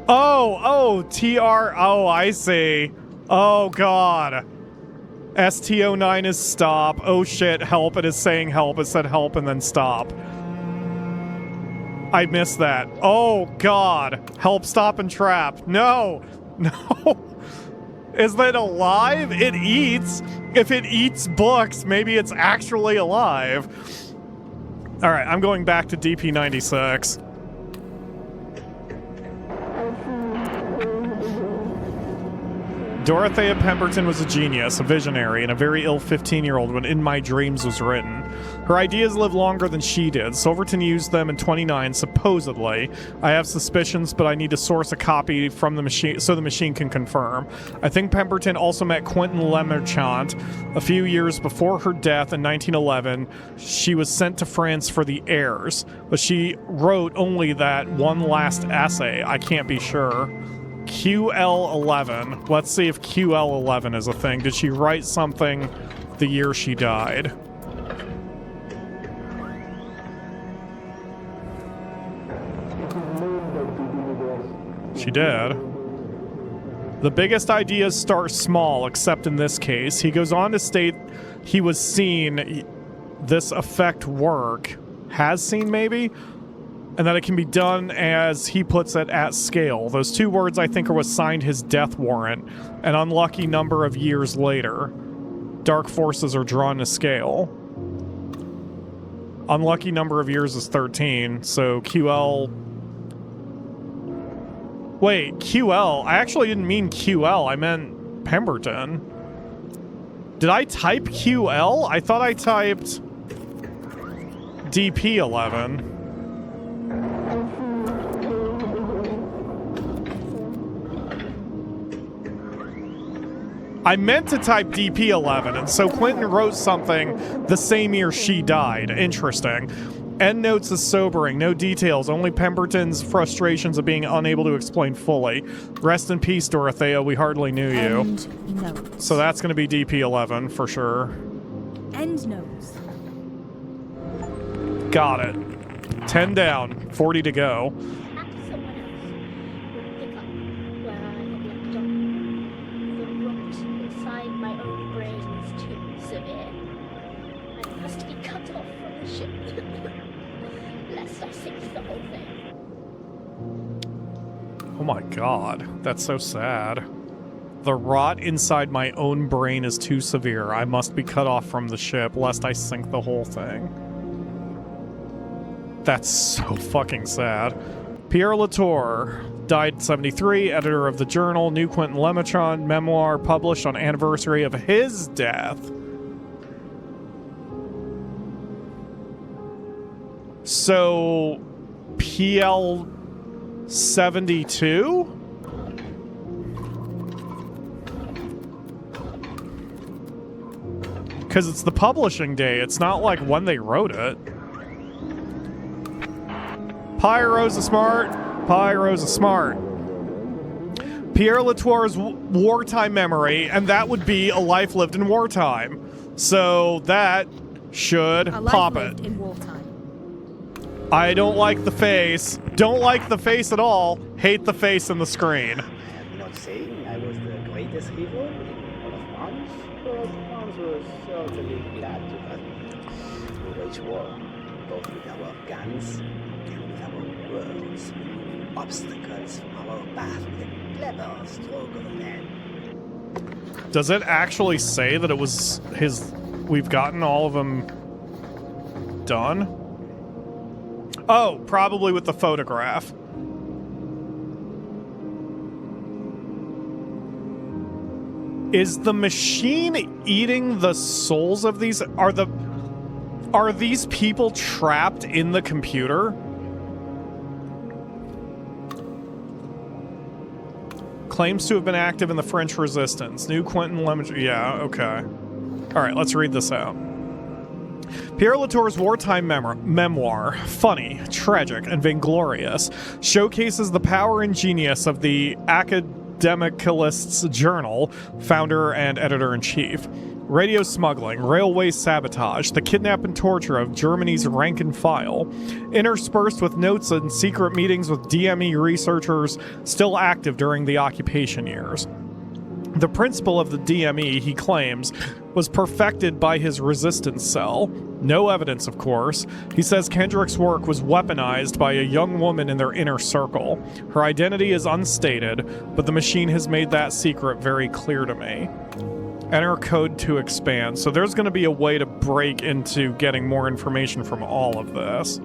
Oh, I see. Oh, God. ST09 is stop. Oh, shit, help. It is saying help. It said help and then stop. I missed that. Oh, God. Help, stop, and trap. No. No. Is that alive? It eats. If it eats books, maybe it's actually alive. All right, I'm going back to DP96. Dorothea Pemberton was a genius, a visionary, and a very ill 15-year-old when In My Dreams was written. Her ideas lived longer than she did. Silverton used them in 29, supposedly. I have suspicions, but I need to source a copy from the machine so the machine can confirm. I think Pemberton also met Quentin Lemarchant a few years before her death in 1911. She was sent to France for the heirs, but she wrote only that one last essay. I can't be sure. QL11. Let's see if QL11 is a thing. Did she write something the year she died? She did. The biggest ideas start small, except in this case. He goes on to state he was seen this effect work. Has seen, maybe? And that it can be done, as he puts it, at scale. Those two words, I think, are what signed his death warrant. An unlucky number of years later. Dark forces are drawn to scale. Unlucky number of years is 13, so QL... Wait, QL? I actually didn't mean QL, I meant Pemberton. Did I type QL? I thought I typed DP11. I meant to type DP11, and so Quentin wrote something the same year she died. Interesting. Endnotes is sobering. No details. Only Pemberton's frustrations of being unable to explain fully. Rest in peace, Dorothea. We hardly knew you. Endnotes. So that's going to be DP11 for sure. Endnotes. Got it. 10 down. 40 to go. Oh my god, that's so sad. The rot inside my own brain is too severe. I must be cut off from the ship, lest I sink the whole thing. That's so fucking sad. Pierre Latour died 73, editor of the journal. New Quentin Lemarchant memoir published on anniversary of his death. So, PL 72? Because it's the publishing day. It's not like when they wrote it. Pyro's a smart. Pyro's a smart. Pierre Latour's wartime memory, and that would be a life lived in wartime. So that should pop it. In wartime. I don't like the face. Don't like the face at all. Hate the face in the screen. I am not saying I was the greatest hero in all of France, but France was certainly glad to have me. We wage war, both with our guns and with our words, removing obstacles from our path with a clever stroke of a pen. Does it actually say that it was his... We've gotten all of them done? Oh, probably with the photograph. Is the machine eating the souls of these? Are these people trapped in the computer? Claims to have been active in the French Resistance. New Quentin Lemon. Yeah, okay. All right, let's read this out. Pierre Latour's wartime memoir, funny, tragic, and vainglorious, showcases the power and genius of the Academicalist's Journal, founder and editor-in-chief. Radio smuggling, railway sabotage, the kidnap and torture of Germany's rank and file, interspersed with notes and secret meetings with DME researchers still active during the occupation years. The principle of the DME, he claims, was perfected by his resistance cell. No evidence, of course. He says Kendrick's work was weaponized by a young woman in their inner circle. Her identity is unstated, but the machine has made that secret very clear to me. Enter code to expand. So there's going to be a way to break into getting more information from all of this.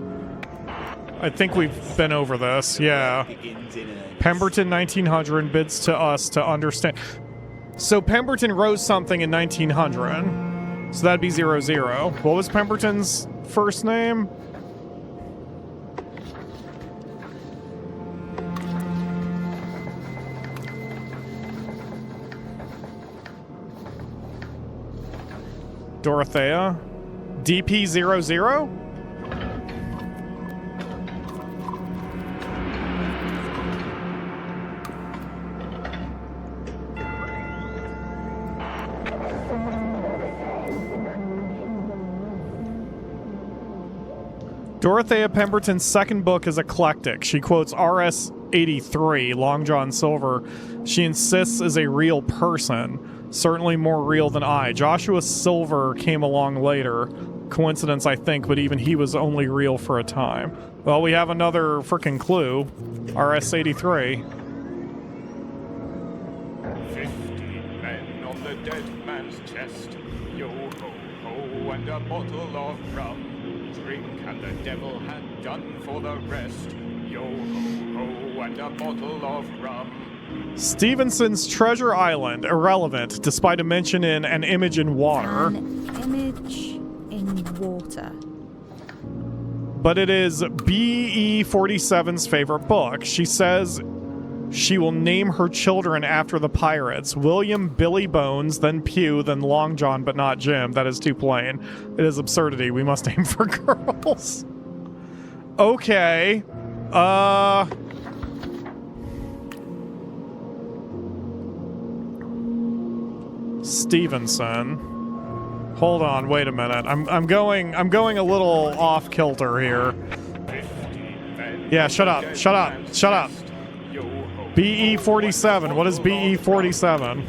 I think we've been over this, yeah. Pemberton 1900 bids to us to understand. So Pemberton wrote something in 1900. So that'd be 00. What was Pemberton's first name? Dorothea? DP00? Dorothea Pemberton's second book is eclectic. She quotes RS-83, Long John Silver. She insists is a real person, certainly more real than I. Joshua Silver came along later. Coincidence, I think, but even he was only real for a time. Well, we have another frickin' clue. RS-83. 50 men on the dead man's chest. Yo ho ho, and a bottle of rum. Drink and the devil had done for the rest. Yo ho ho, and a bottle of rum. Stevenson's Treasure Island, irrelevant, despite a mention in An Image in Water. An image in water. But it is BE47's favorite book. She says she will name her children after the pirates. William Billy Bones, then Pew, then Long John, but not Jim. That is too plain. It is absurdity. We must aim for girls. Okay. Stevenson. Hold on, wait a minute. I'm going a little off kilter here. Yeah, shut up. BE47. What is BE47?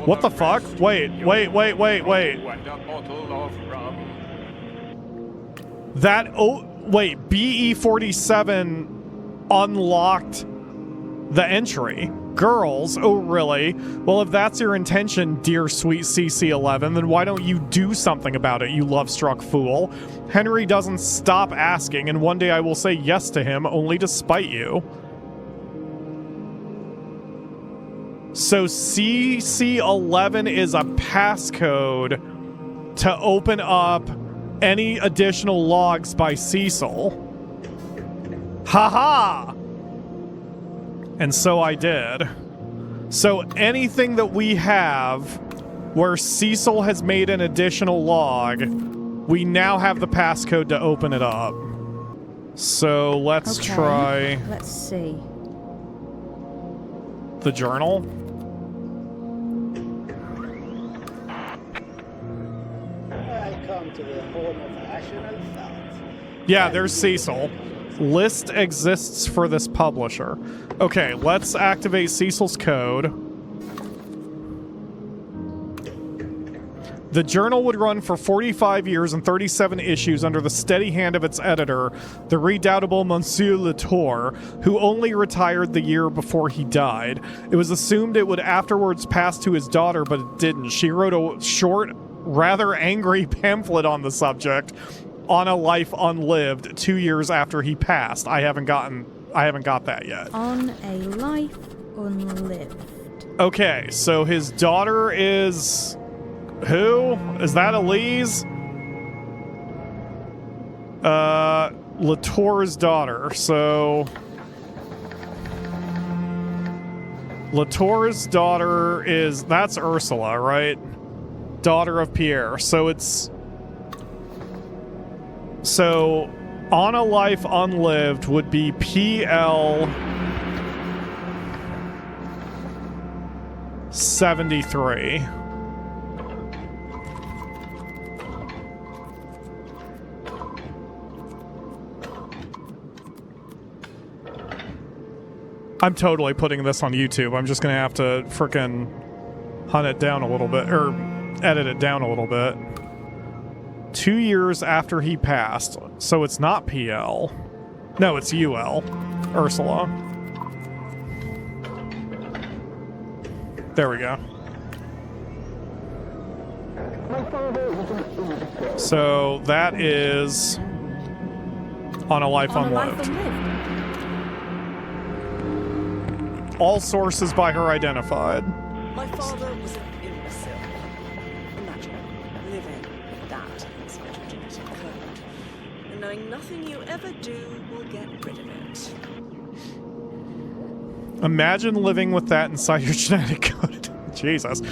What the fuck? Wait. Wait, BE47 unlocked the entry. Girls, oh really? Well, if that's your intention, dear sweet CC11, then why don't you do something about it, you love-struck fool? Henry doesn't stop asking, and one day I will say yes to him, only to spite you. So CC11 is a passcode to open up any additional logs by Cecil. Haha! And so I did. So anything that we have where Cecil has made an additional log, we now have the passcode to open it up. So let's try... Let's see. The journal? Welcome to the home of rational thought. Yeah, there's Cecil. List exists for this publisher. Okay, let's activate Cecil's code. The journal would run for 45 years and 37 issues under the steady hand of its editor, the redoubtable Monsieur Latour, who only retired the year before he died. It was assumed it would afterwards pass to his daughter, but it didn't. She wrote a short, rather angry pamphlet on the subject, on a life unlived 2 years after he passed. I haven't got that yet. On a life unlived. Okay, so his daughter is who? Is that Elise? Latour's daughter. So Latour's daughter that's Ursula, right? Daughter of Pierre. So on a life unlived would be PL 73. I'm totally putting this on YouTube. I'm just gonna have to frickin' hunt it down a little bit, or edit it down a little bit. 2 years after he passed, so it's not PL. No, it's UL. Ursula. There we go. So that is on a life unlived. All sources by her identified. My father was an imbecile. Imagine living with that inside your genetic code, and knowing nothing you ever do will get rid of it. Imagine living with that inside your genetic code. Jesus.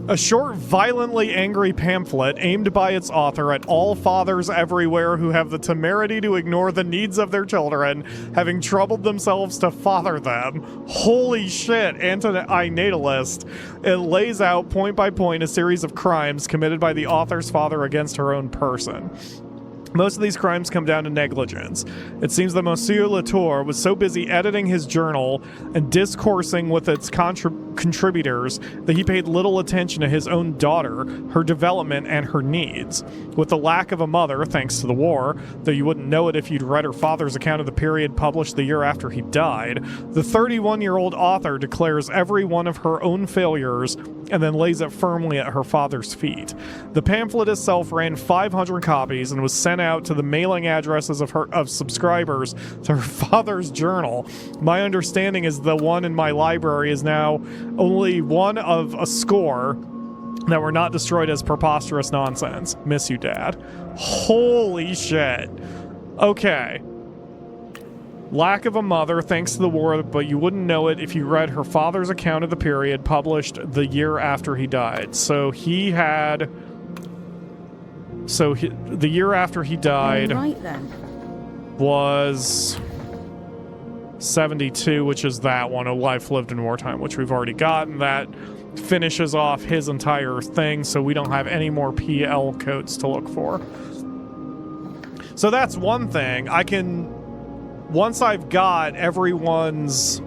A short, violently angry pamphlet aimed by its author at all fathers everywhere who have the temerity to ignore the needs of their children, having troubled themselves to father them. Holy shit, anti-natalist. It lays out point by point a series of crimes committed by the author's father against her own person. Most of these crimes come down to negligence. It seems that Monsieur Latour was so busy editing his journal and discoursing with its contributors that he paid little attention to his own daughter, her development, and her needs. With the lack of a mother, thanks to the war, though you wouldn't know it if you'd read her father's account of the period published the year after he died, the 31-year-old author declares every one of her own failures and then lays it firmly at her father's feet. The pamphlet itself ran 500 copies and was sent out to the mailing addresses of subscribers to her father's journal. My understanding is the one in my library is now only one of a score that were not destroyed as preposterous nonsense. Miss you, Dad. Holy shit. Okay. Lack of a mother, thanks to the war, but you wouldn't know it if you read her father's account of the period published the year after he died. So he had... So the year after he died Right then. was 72, which is that one, A Life Lived in Wartime, which we've already gotten. That finishes off his entire thing, so we don't have any more PL codes to look for. So that's one thing. I can... Once I've got everyone's...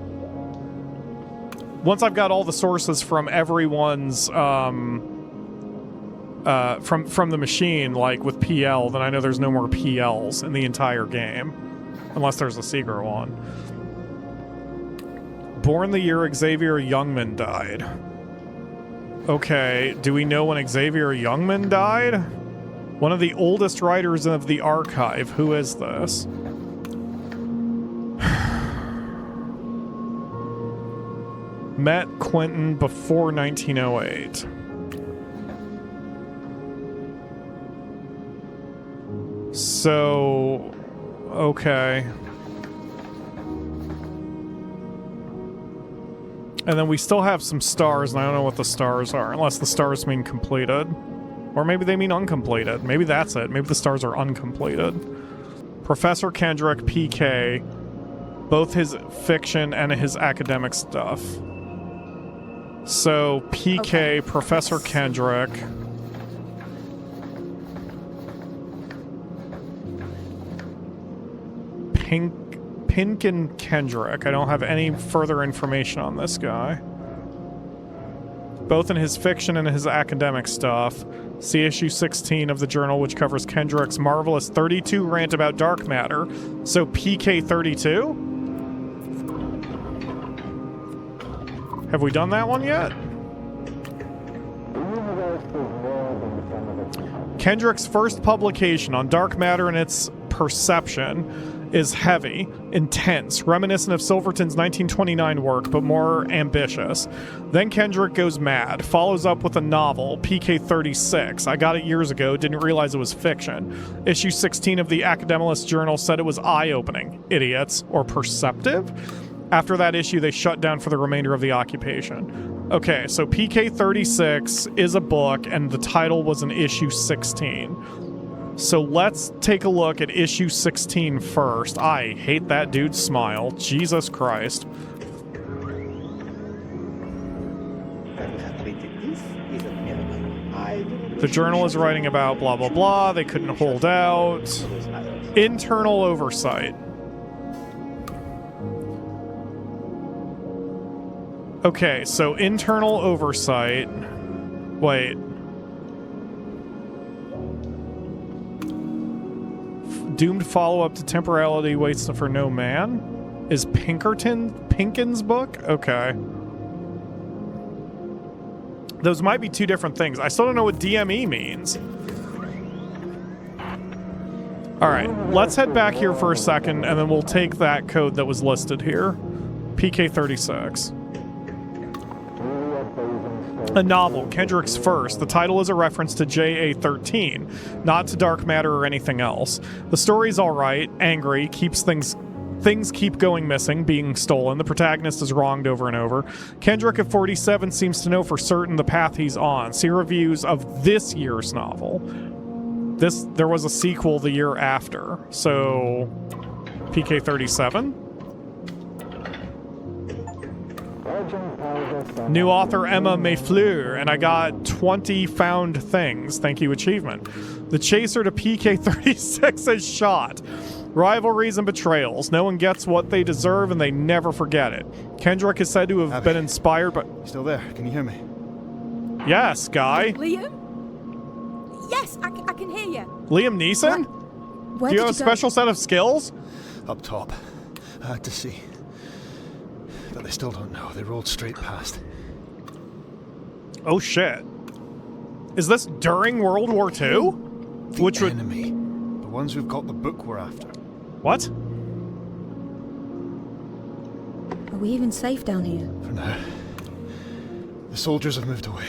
Once I've got all the sources from everyone's... from the machine, like with PL, then I know there's no more PLs in the entire game. Unless there's a secret one. Born the year Xavier Youngman died. Okay, do we know when Xavier Youngman died? One of the oldest writers of the archive. Who is this? Met Quentin before 1908. So, okay. And then we still have some stars, and I don't know what the stars are, unless the stars mean completed. Or maybe they mean uncompleted. Maybe that's it. Maybe the stars are uncompleted. Professor Kendrick, PK, both his fiction and his academic stuff. So, PK, okay. Professor Kendrick... Pinkin Kendrick. I don't have any further information on this guy. Both in his fiction and his academic stuff. See issue 16 of the journal, which covers Kendrick's marvelous 32 rant about dark matter. So PK 32? Have we done that one yet? Kendrick's first publication on dark matter and its perception is heavy, intense, reminiscent of Silverton's 1929 work, but more ambitious. Then Kendrick goes mad, follows up with a novel, PK-36. I got it years ago, didn't realize it was fiction. Issue 16 of the Academicist Journal said it was eye-opening. Idiots. Or perceptive? After that issue, they shut down for the remainder of the occupation. Okay, so PK-36 is a book, and the title was in issue 16. So let's take a look at issue 16 first. I hate that dude's smile. Jesus Christ. The journal is writing about blah, blah, blah. They couldn't hold out. Internal oversight. Okay, so internal oversight. Wait. Doomed follow-up to temporality waits for no man? Is Pinkin's book? Okay. Those might be two different things. I still don't know what DME means. Alright, let's head back here for a second, and then we'll take that code that was listed here. PK-36. A novel, Kendrick's first. The title is a reference to JA-13, not to dark matter or anything else. The story's alright, angry, things keep going missing, being stolen. The protagonist is wronged over and over. Kendrick at 47 seems to know for certain the path he's on. See reviews of this year's novel. There was a sequel the year after. So, PK-37? New author Emma Mayfleur, and I got 20 found things. Thank you, achievement. The chaser to PK-36 is shot. Rivalries and betrayals. No one gets what they deserve and they never forget it. Kendrick is said to have been inspired by... Still there? Can you hear me? Yes, Guy. Liam? Yes, I can hear you. Liam Neeson? Where Do you did have a go? special set of skills? Up top. I had to see. But they still don't know. They rolled straight past. Oh shit. Is this during World War II? Which would... enemy. The ones who've got the book we're after. What? Are we even safe down here? For now. The soldiers have moved away.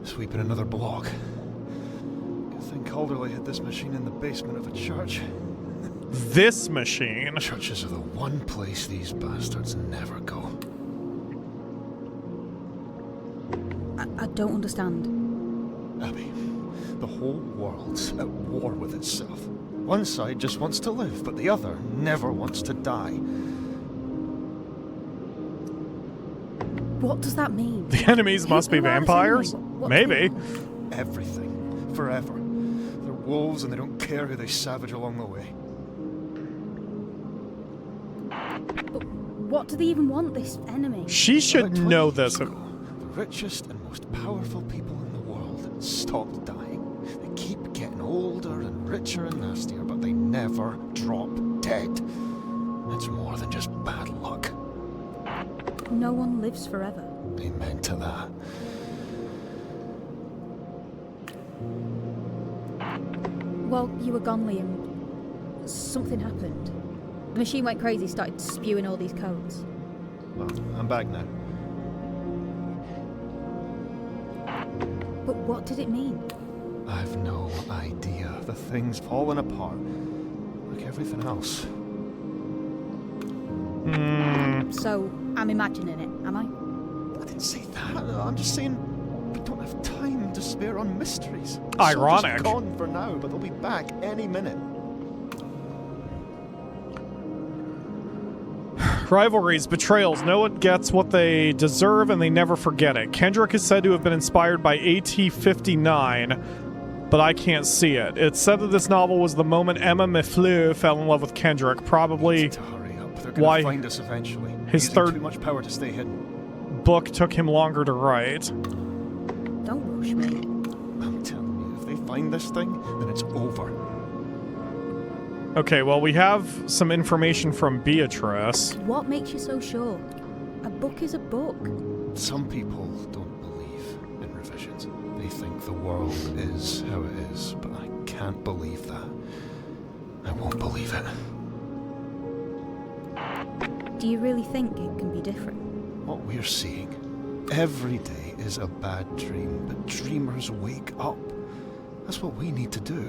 Sweeping another block. Good thing Calderley had this machine in the basement of a church. This machine? Churches are the one place these bastards never go. I don't understand. Abby, the whole world's at war with itself. One side just wants to live, but the other never wants to die. What does that mean? The enemies must be Who are this vampires? anyway? What's Maybe. going on? Everything. Forever. They're wolves and they don't care who they savage along the way. But what do they even want, this enemy? She should About 20 know years this. ago, the richest and most powerful people in the world stopped dying. They keep getting older and richer and nastier, but they never drop dead. It's more than just bad luck. No one lives forever. Amen to that. While you were gone, Liam, something happened. The machine went crazy, started spewing all these codes. Well, I'm back now. But what did it mean? I've no idea. The thing's fallen apart. Like everything else. So, I'm imagining it, am I? I didn't say that. I'm just saying we don't have time to spare on mysteries. Ironic. The soldiers are gone for now, but they'll be back any minute. Rivalries, betrayals. No one gets what they deserve and they never forget it. Kendrick is said to have been inspired by AT-59, but I can't see it. It's said that this novel was the moment Emma Mayfleur fell in love with Kendrick. Probably To hurry up. They're why gonna find us eventually. his Using third- too much power to stay hidden. book took him longer to write. Don't rush me. I'm telling you, if they find this thing, then it's over. Okay, well, we have some information from Beatrice. What makes you so sure? A book is a book. Some people don't believe in revisions. They think the world is how it is, but can't believe that. I won't believe it. Do you really think it can be different? What we're seeing every day is a bad dream, but dreamers wake up. That's what we need to do.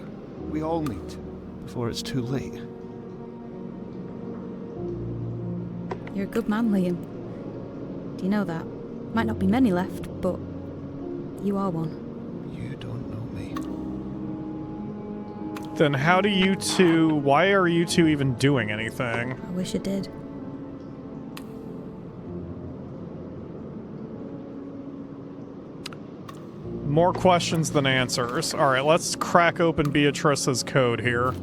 We all need to, before it's too late. You're a good man, Liam. Do you know that? Might not be many left, but you are one. You don't know me. Then how do you two... Why are you two even doing anything? I wish I did. More questions than answers. All right, let's crack open Beatrice's code here.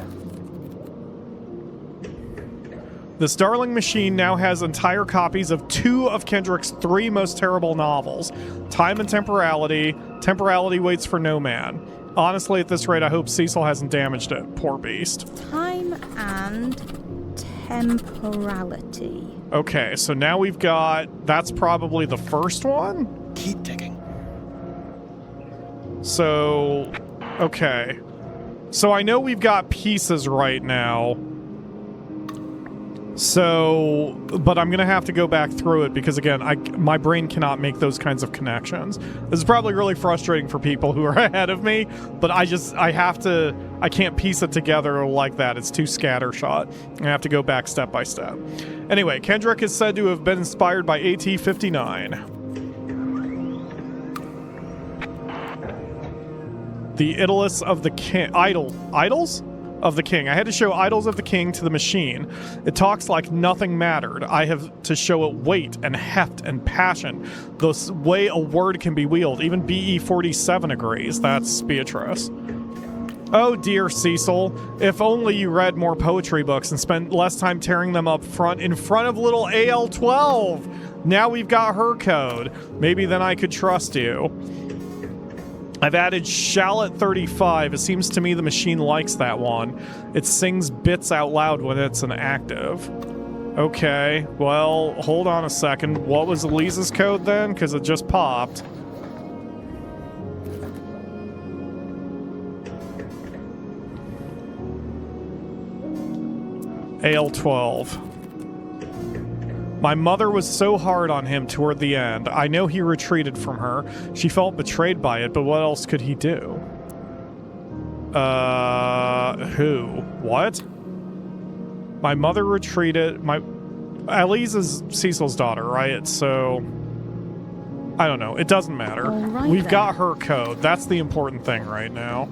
This darling machine now has entire copies of 2 of Kendrick's 3 most terrible novels, Time and Temporality. Temporality Waits for No Man. Honestly, at this rate, I hope Cecil hasn't damaged it. Poor beast. Time and temporality. Okay, so now we've got... That's probably the first one? Keep digging. So, okay. So I know we've got pieces right now. So, but I'm going to have to go back through it because, again, my brain cannot make those kinds of connections. This is probably really frustrating for people who are ahead of me, but I can't piece it together like that. It's too scattershot. I have to go back step by step. Anyway, Kendrick is said to have been inspired by AT-59. The Idylls of the King. Idols of the King. I had to show Idols of the King to the machine. It talks like nothing mattered. I have to show it weight and heft and passion. The way a word can be wielded. Even BE-47 agrees. That's Beatrice. Oh dear, Cecil. If only you read more poetry books and spent less time tearing them up in front of little AL-12. Now we've got her code. Maybe then I could trust you. I've added Shallot 35. It seems to me the machine likes that one. It sings bits out loud when it's inactive. Okay, well, hold on a second. What was Elise's code then? Because it just popped. AL-12. My mother was so hard on him toward the end. I know he retreated from her. She felt betrayed by it, but what else could he do? Who? What? My mother retreated. Elise is Cecil's daughter, right? So, I don't know. It doesn't matter. Right, We've then. got her code. That's the important thing right now.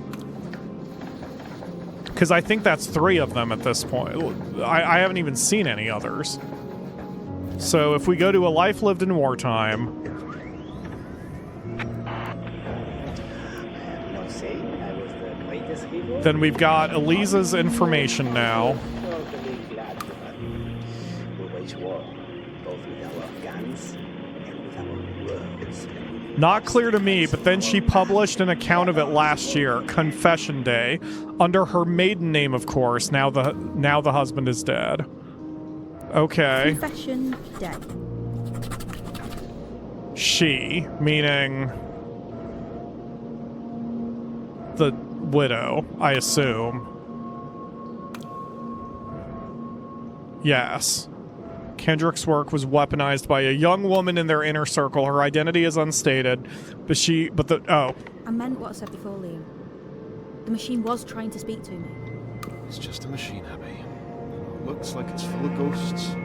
Because I think that's 3 of them at this point. I haven't even seen any others. So if we go to A Life Lived in Wartime... No saying I was the greatest hero. Then we've got Elisa's information now. Totally glad to have you. We wage war, both with our guns and with our words. Not clear to me, but then she published an account of it last year, Confession Day, under her maiden name, of course. Now the husband is dead. Okay. Confession Day. She, meaning the widow, I assume. Yes. Kendrick's work was weaponized by a young woman in their inner circle. Her identity is unstated, oh. I meant what I said before, Liam. The machine was trying to speak to me. It's just a machine, Abby. It looks like it's full of ghosts.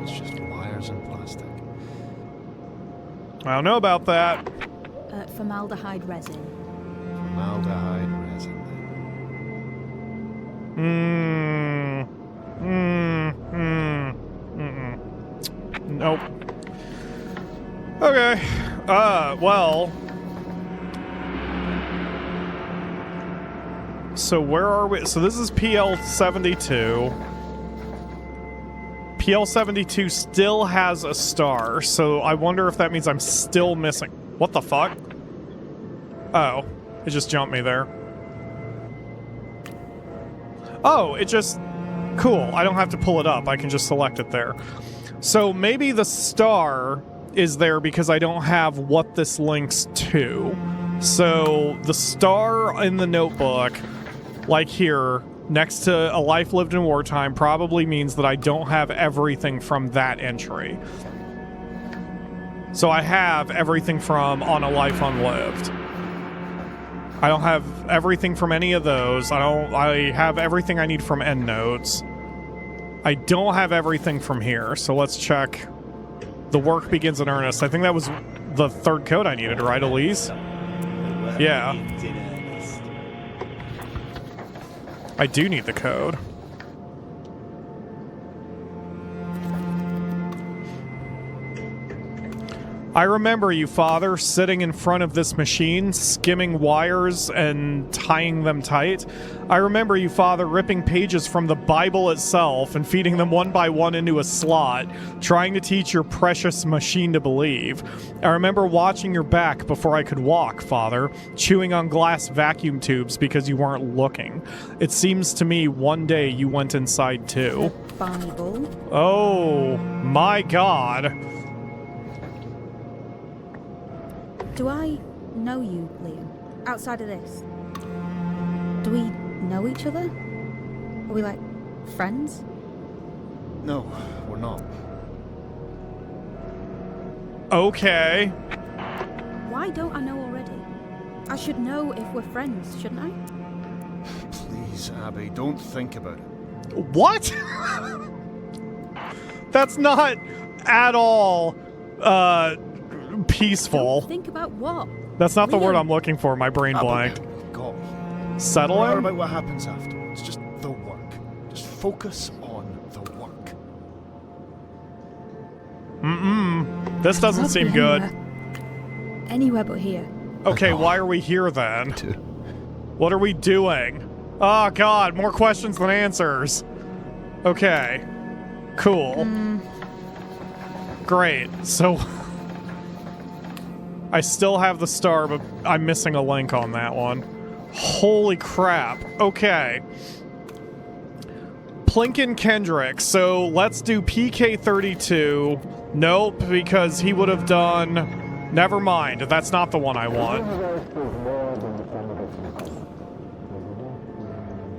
It's just wires and plastic. I don't know about that. Formaldehyde resin. Formaldehyde resin. Nope. Okay. Well. So where are we? So this is PL-72. PL-72 still has a star, so I wonder if that means I'm still missing. What the fuck? Oh, it just jumped me there. Oh, it just... Cool, I don't have to pull it up. I can just select it there. So maybe the star is there because I don't have what this links to. So the star in the notebook like here, next to a life lived in wartime, probably means that I don't have everything from that entry. So I have everything from On a Life Unlived. I don't have everything from any of those. I have everything I need from EndNotes. I don't have everything from here, so let's check. The work begins in earnest. I think that was the third code I needed, right, Elise? Yeah. Begins in earnest. I do need the code. I remember you, Father, sitting in front of this machine, skimming wires and tying them tight. I remember you, Father, ripping pages from the Bible itself and feeding them one by one into a slot, trying to teach your precious machine to believe. I remember watching your back before I could walk, Father, chewing on glass vacuum tubes because you weren't looking. It seems to me one day you went inside too. Bible. Oh, my God. Do I know you, Liam? Outside of this? Do we know each other? Are we like friends? No, we're not. Okay. Why don't I know already? I should know if we're friends, shouldn't I? Please, Abby, don't think about it. What? That's not at all peaceful. Don't think about what? That's not the word Liam. I'm looking for. My brain blanked. Got me. What Settling? about what happens afterwards? Just the work. Just focus on the work. This doesn't Can't seem be good. Anywhere but here. Okay, why are we here then? Too. What are we doing? Oh God, more questions than answers. Okay. Cool. Great. So I still have the star, but I'm missing a link on that one. Holy crap. Okay. Plinkin Kendrick. So let's do PK32. Nope, because he would have done... Never mind. That's not the one I want.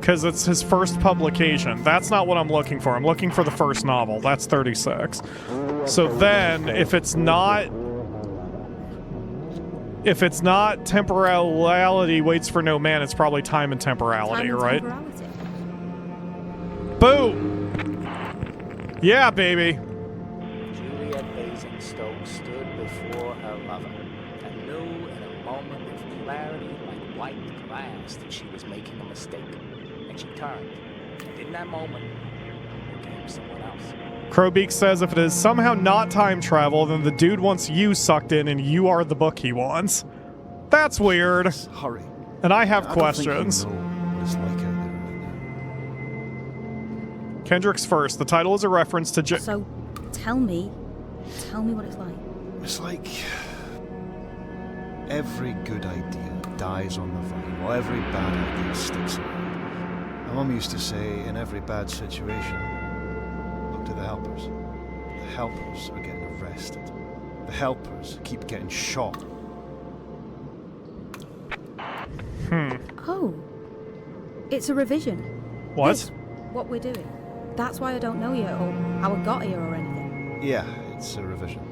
Because it's his first publication. That's not what I'm looking for. I'm looking for the first novel. That's 36. So then, if it's not temporality waits for no man, it's probably time and temporality, Time and right? temporality. Boom! Yeah, baby. Juliet Basingstoke stood before her lover and knew in a moment of clarity like white glass that she was making a mistake. And she turned. And in that moment, became someone else. Crowbeak says if it is somehow not time travel, then the dude wants you sucked in and you are the book he wants. That's weird. Hurry. And I have I don't think you questions. know what it's like out there right now. Kendrick's first. The title is a reference to So, tell me what it's like. It's like every good idea dies on the vine, while every bad idea sticks around. My mum used to say, in every bad situation, look to the helpers. The helpers are getting arrested. The helpers keep getting shot. Oh. It's a revision. What? This, what we're doing. That's why I don't know yet, or how I got here or anything. Yeah, it's a revision.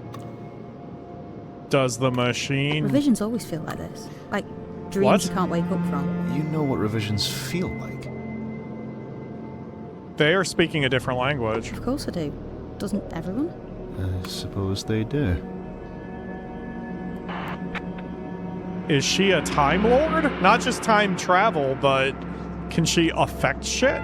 Does the machine... Revisions always feel like this. Like dreams you What? can't wake up from. You know what revisions feel like. They are speaking a different language. Of course I do. Doesn't everyone? I suppose they do. Is she a Time Lord? Not just time travel, but can she affect shit?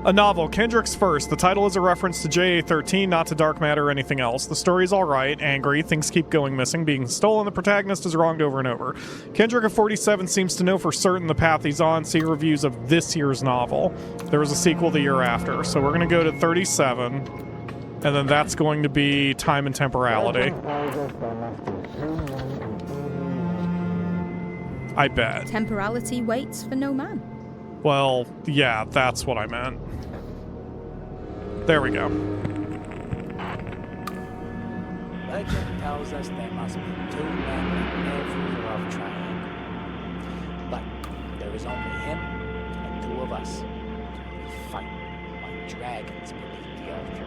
A novel, Kendrick's first. The title is a reference to JA-13, not to dark matter or anything else. The story is alright, angry, things keep going missing, being stolen, the protagonist is wronged over and over. Kendrick of 47 seems to know for certain the path he's on. See reviews of this year's novel. There was a sequel the year after, so we're going to go to 37, and then that's going to be Time and Temporality. I bet. Temporality waits for no man. Well, yeah, that's what I meant. There we go. Legend tells us there must be two men in every love triangle. But there is only him two of us. We fight like dragons beneath the altar.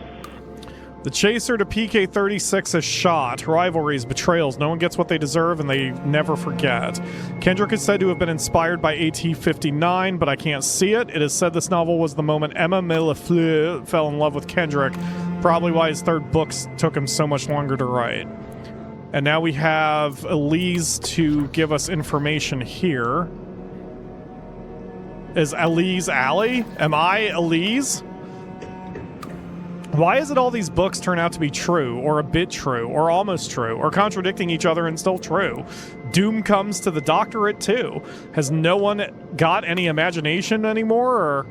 The chaser to PK-36 is shot. Rivalries, betrayals. No one gets what they deserve, and they never forget. Kendrick is said to have been inspired by AT-59, but I can't see it. It is said this novel was the moment Emma Millefleur fell in love with Kendrick, probably why his third book took him so much longer to write. And now we have Elise to give us information here. Is Elise Allie? Am I Elise? Why is it all these books turn out to be true, or a bit true, or almost true, or contradicting each other and still true? Doom comes to the doctorate too. Has no one got any imagination anymore, or...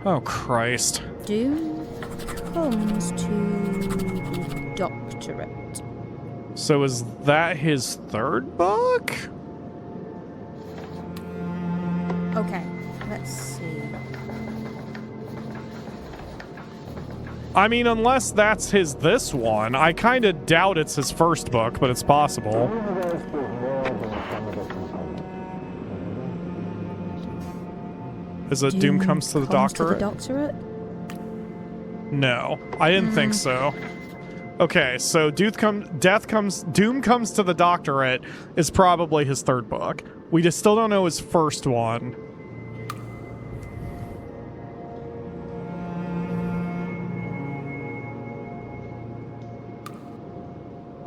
Oh, Christ. Doom comes to the doctorate. So is that his third book? Okay, let's see. I mean, unless that's this one. I kind of doubt it's his first book, but it's possible. Is it Doom comes to the doctorate? No, I didn't think so. Okay, so Doom comes to the doctorate is probably his third book. We just still don't know his first one.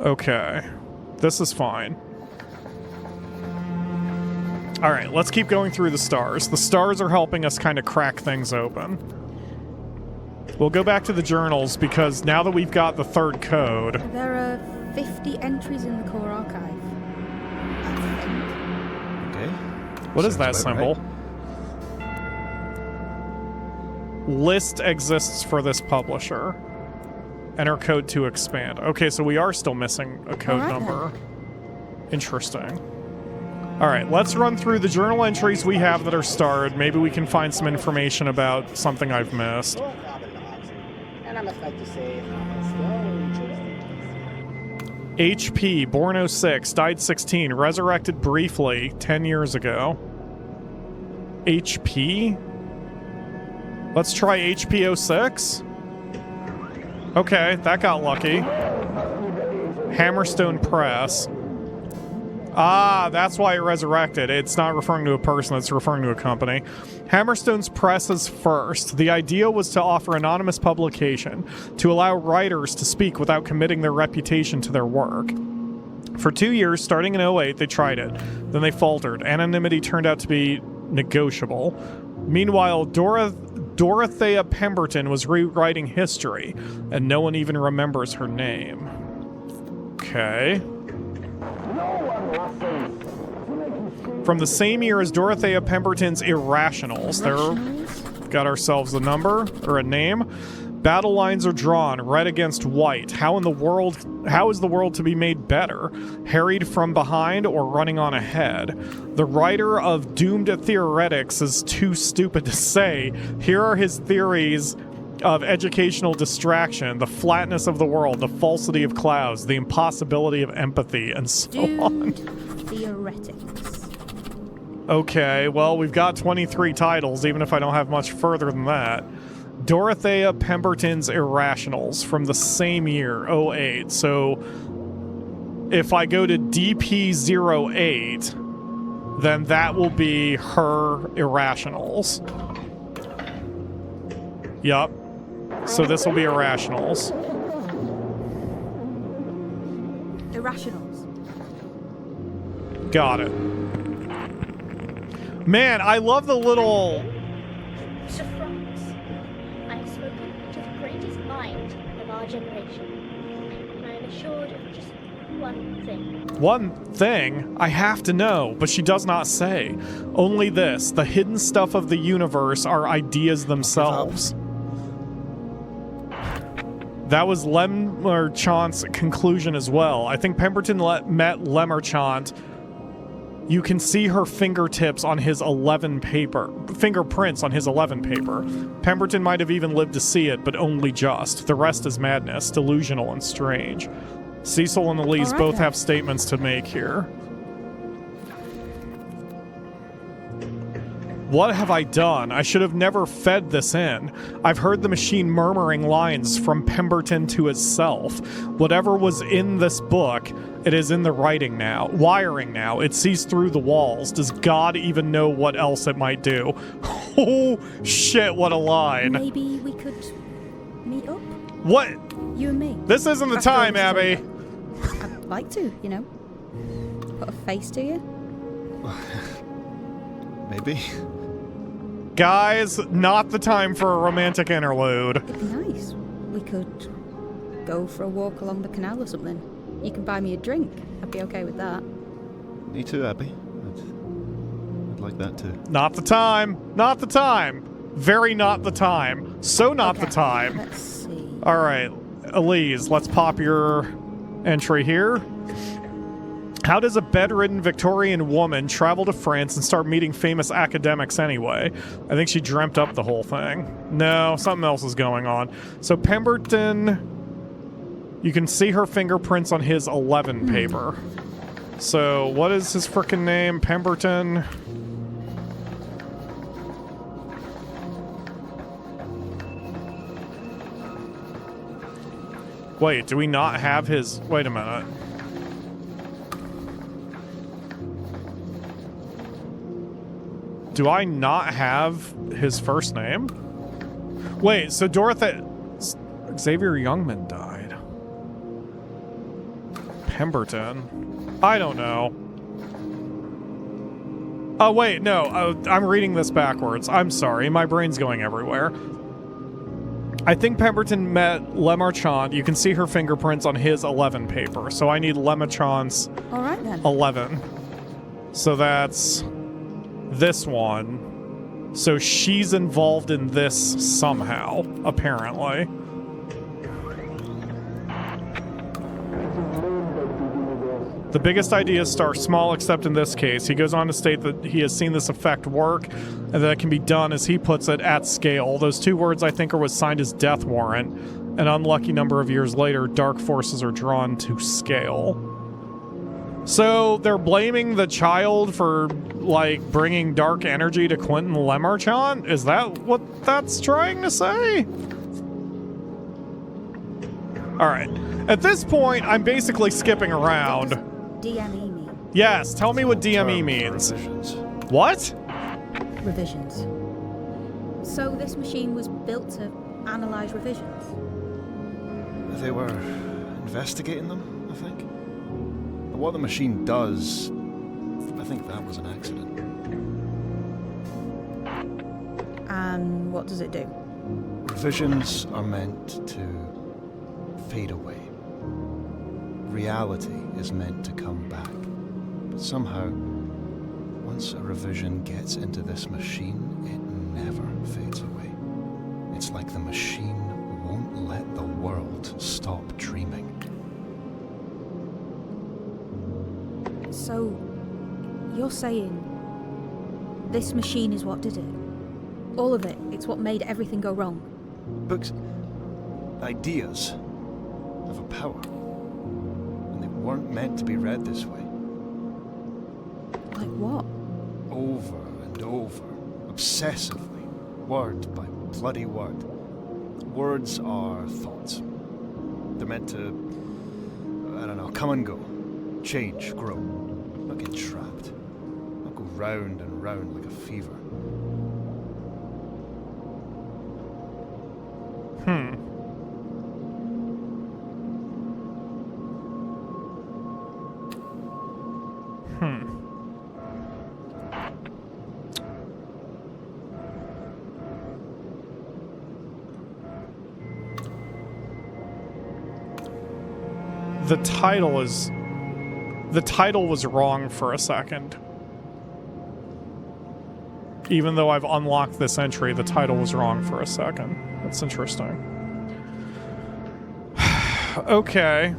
Okay, this is fine. All right, let's keep going through the stars. The stars are helping us kind of crack things open. We'll go back to the journals because now that we've got the third code... There are 50 entries in the core archive. Okay. What is that Sounds symbol? right. List exists for this publisher. Enter code to expand. Okay, so we are still missing a code number. Interesting. All right, let's run through the journal entries we have that are starred. Maybe we can find some information about something I've missed. And I'm afraid to say how slow HP, born 06, died 16, resurrected briefly 10 years ago. HP? Let's try HP 06. Okay, that got lucky. Hammerstone Press. Ah, that's why it resurrected. It's not referring to a person, it's referring to a company. Hammerstone's Press is first. The idea was to offer anonymous publication, to allow writers to speak without committing their reputation to their work. For 2 years, starting in 08, they tried it. Then they faltered. Anonymity turned out to be negotiable. Meanwhile, Dorothea Pemberton was rewriting history, and no one even remembers her name. Okay. From the same year as Dorothea Pemberton's Irrationals. There, got ourselves a number, or a name. Battle lines are drawn, red against white. How is the world to be made better? Harried from behind or running on ahead? The writer of Doomed Theoretics is too stupid to say. Here are his theories of educational distraction, the flatness of the world, the falsity of clouds, the impossibility of empathy, and so on. Theoretics. Okay, well, we've got 23 titles, even if I don't have much further than that. Dorothea Pemberton's Irrationals from the same year, 08. So if I go to DP08, then that will be her Irrationals. Yup. So this will be Irrationals. Irrationals. Got it. Man, I love the little... Sir Franz, I have spoken to the greatest mind of our generation, and I am assured of just one thing. One thing? I have to know, but she does not say. Only this, the hidden stuff of the universe are ideas themselves. That was Lemarchant's conclusion as well. I think Pemberton met Lemarchant. You can see her fingertips on his 11 paper. Fingerprints on his 11 paper. Pemberton might have even lived to see it, but only just. The rest is madness, delusional and strange. Cecil and Elise both have statements to make here. What have I done? I should have never fed this in. I've heard the machine murmuring lines from Pemberton to itself. Whatever was in this book, it is in the wiring now. It sees through the walls. Does God even know what else it might do? Oh, shit, what a line. Maybe we could meet up? What? You and me. This isn't the After all time, this is Abby. over. I'd like to, you know. Put a face to you. Maybe. Guys, not the time for a romantic interlude. It'd be nice. We could go for a walk along the canal or something. You can buy me a drink. I'd be okay with that. Me too, Abby. I'd like that too. Not the time. Not the time. Very not the time. So not the Okay, time. Let's see. All right, Elise, let's pop your entry here. How does a bedridden Victorian woman travel to France and start meeting famous academics anyway? I think she dreamt up the whole thing. No, something else is going on. So Pemberton, you can see her fingerprints on his 11 paper. So what is his frickin' name? Pemberton. Wait, do we not have his... Wait a minute. Do I not have his first name? Wait, so Xavier Youngman died. Pemberton. I don't know. Oh, wait, no. I'm reading this backwards. I'm sorry. My brain's going everywhere. I think Pemberton met Lemarchand. You can see her fingerprints on his 11 paper. So I need Lemarchand's All right, then. 11. So that's this one. So she's involved in this somehow, apparently. The biggest ideas start small, except in this case. He goes on to state that he has seen this effect work, and that it can be done, as he puts it, at scale. Those two words, I think, are what signed his death warrant. An unlucky number of years later, dark forces are drawn to scale. So they're blaming the child for, like, bringing dark energy to Quentin Lemarchand? Is that what that's trying to say? Alright. At this point, I'm basically skipping around. DME mean? Yes, tell me what DME means. Revisions. What? Revisions. So this machine was built to analyze revisions? They were investigating them, I think. But what the machine does, I think that was an accident. And what does it do? Revisions are meant to fade away. Reality is meant to come back. But somehow, once a revision gets into this machine, it never fades away. It's like the machine won't let the world stop dreaming. So, you're saying this machine is what did it? All of it. It's what made everything go wrong. Books, ideas, have a power. And they weren't meant to be read this way. Like what? Over and over, obsessively, word by bloody word. Words are thoughts. They're meant to, I don't know, come and go, change, grow, not get trapped, not go round and round like a fever. The title was wrong for a second. Even though I've unlocked this entry, the title was wrong for a second. That's interesting. Okay.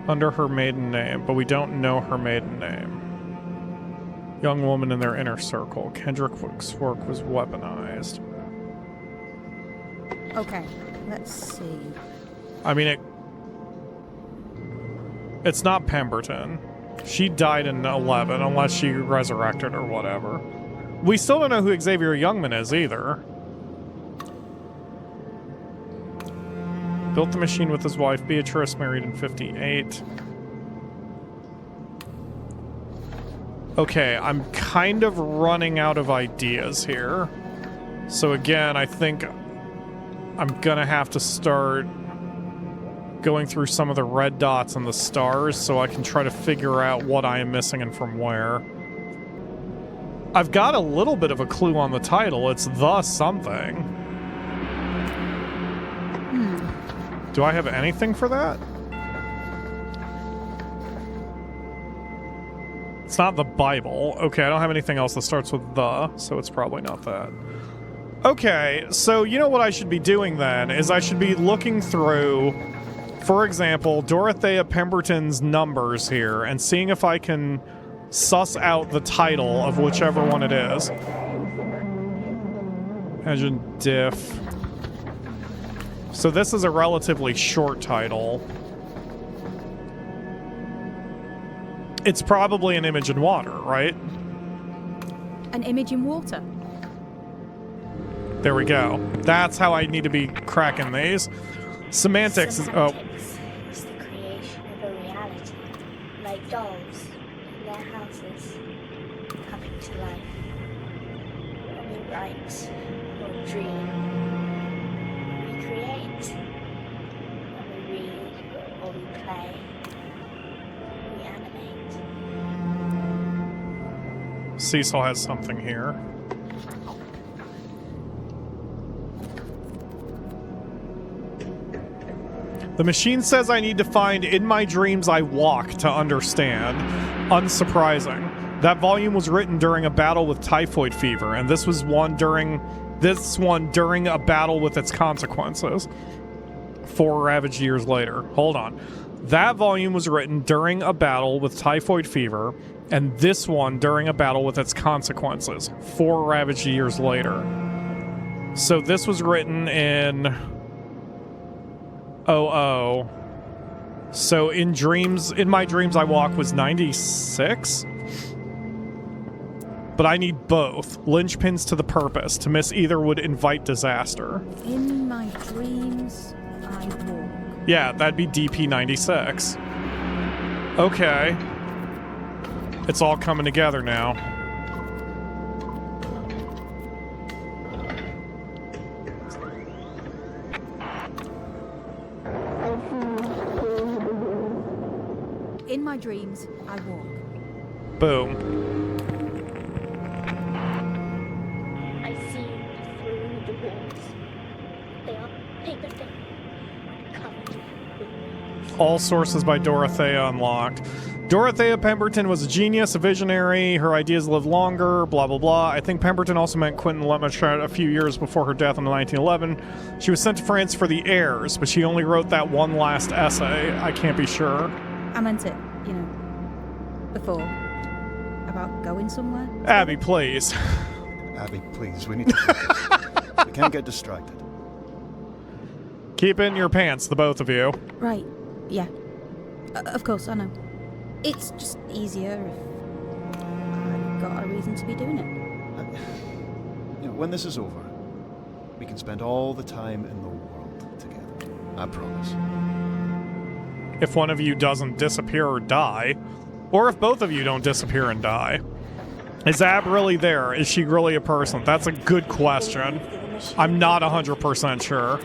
Under her maiden name, but we don't know her maiden name. Young woman in their inner circle. Kendrick's work was weaponized. Okay, let's see. I mean, It's not Pemberton. She died in 11, unless she resurrected or whatever. We still don't know who Xavier Youngman is either. Built the machine with his wife Beatrice, married in 58. Okay, I'm kind of running out of ideas here. So again, I think I'm gonna have to start going through some of the red dots and the stars so I can try to figure out what I am missing and from where. I've got a little bit of a clue on the title. It's The Something. Do I have anything for that? It's not the Bible. Okay, I don't have anything else that starts with the, so it's probably not that. Okay, so you know what I should be doing then, is I should be looking through, for example, Dorothea Pemberton's numbers here and seeing if I can suss out the title of whichever one it is. Engine diff. So this is a relatively short title. It's probably an image in water, right? An image in water. There we go. That's how I need to be cracking these. Semantics is... Oh. Is the creation of a reality, like dolls in their houses, coming to life. When we write or dream, we create. When we read or we play, we animate. Cecil has something here. The machine says I need to find In My Dreams I Walk to understand. Unsurprising. That volume was written during a battle with typhoid fever, and this one during a battle with its consequences. 4 ravaged years later. Hold on. That volume was written during a battle with typhoid fever, and this one during a battle with its consequences. 4 ravaged years later. So this was written in... Oh. So In My Dreams I Walk was 96? But I need both. Linchpins to the purpose. To miss either would invite disaster. In my dreams, I walk. Yeah, that'd be DP96. Okay. It's all coming together now. In my dreams, I walk. Boom. I see through the walls. They are paper thin, covered with words. All sources by Dorothea unlocked. Dorothea Pemberton was a genius, a visionary. Her ideas lived longer, blah, blah, blah. I think Pemberton also meant Quentin Lemaitre a few years before her death in 1911. She was sent to France for the heirs, but she only wrote that one last essay. I can't be sure. I meant it, before. About going somewhere. Abby, please. Abby, please, we need to focus. We can't get distracted. Keep it in your pants, the both of you. Right, yeah. Of course, I know. It's just easier if I've got a reason to be doing it. When this is over, we can spend all the time in the world together. I promise. If one of you doesn't disappear or die, or if both of you don't disappear and die. Is Ab really there? Is she really a person? That's a good question. I'm not 100% sure.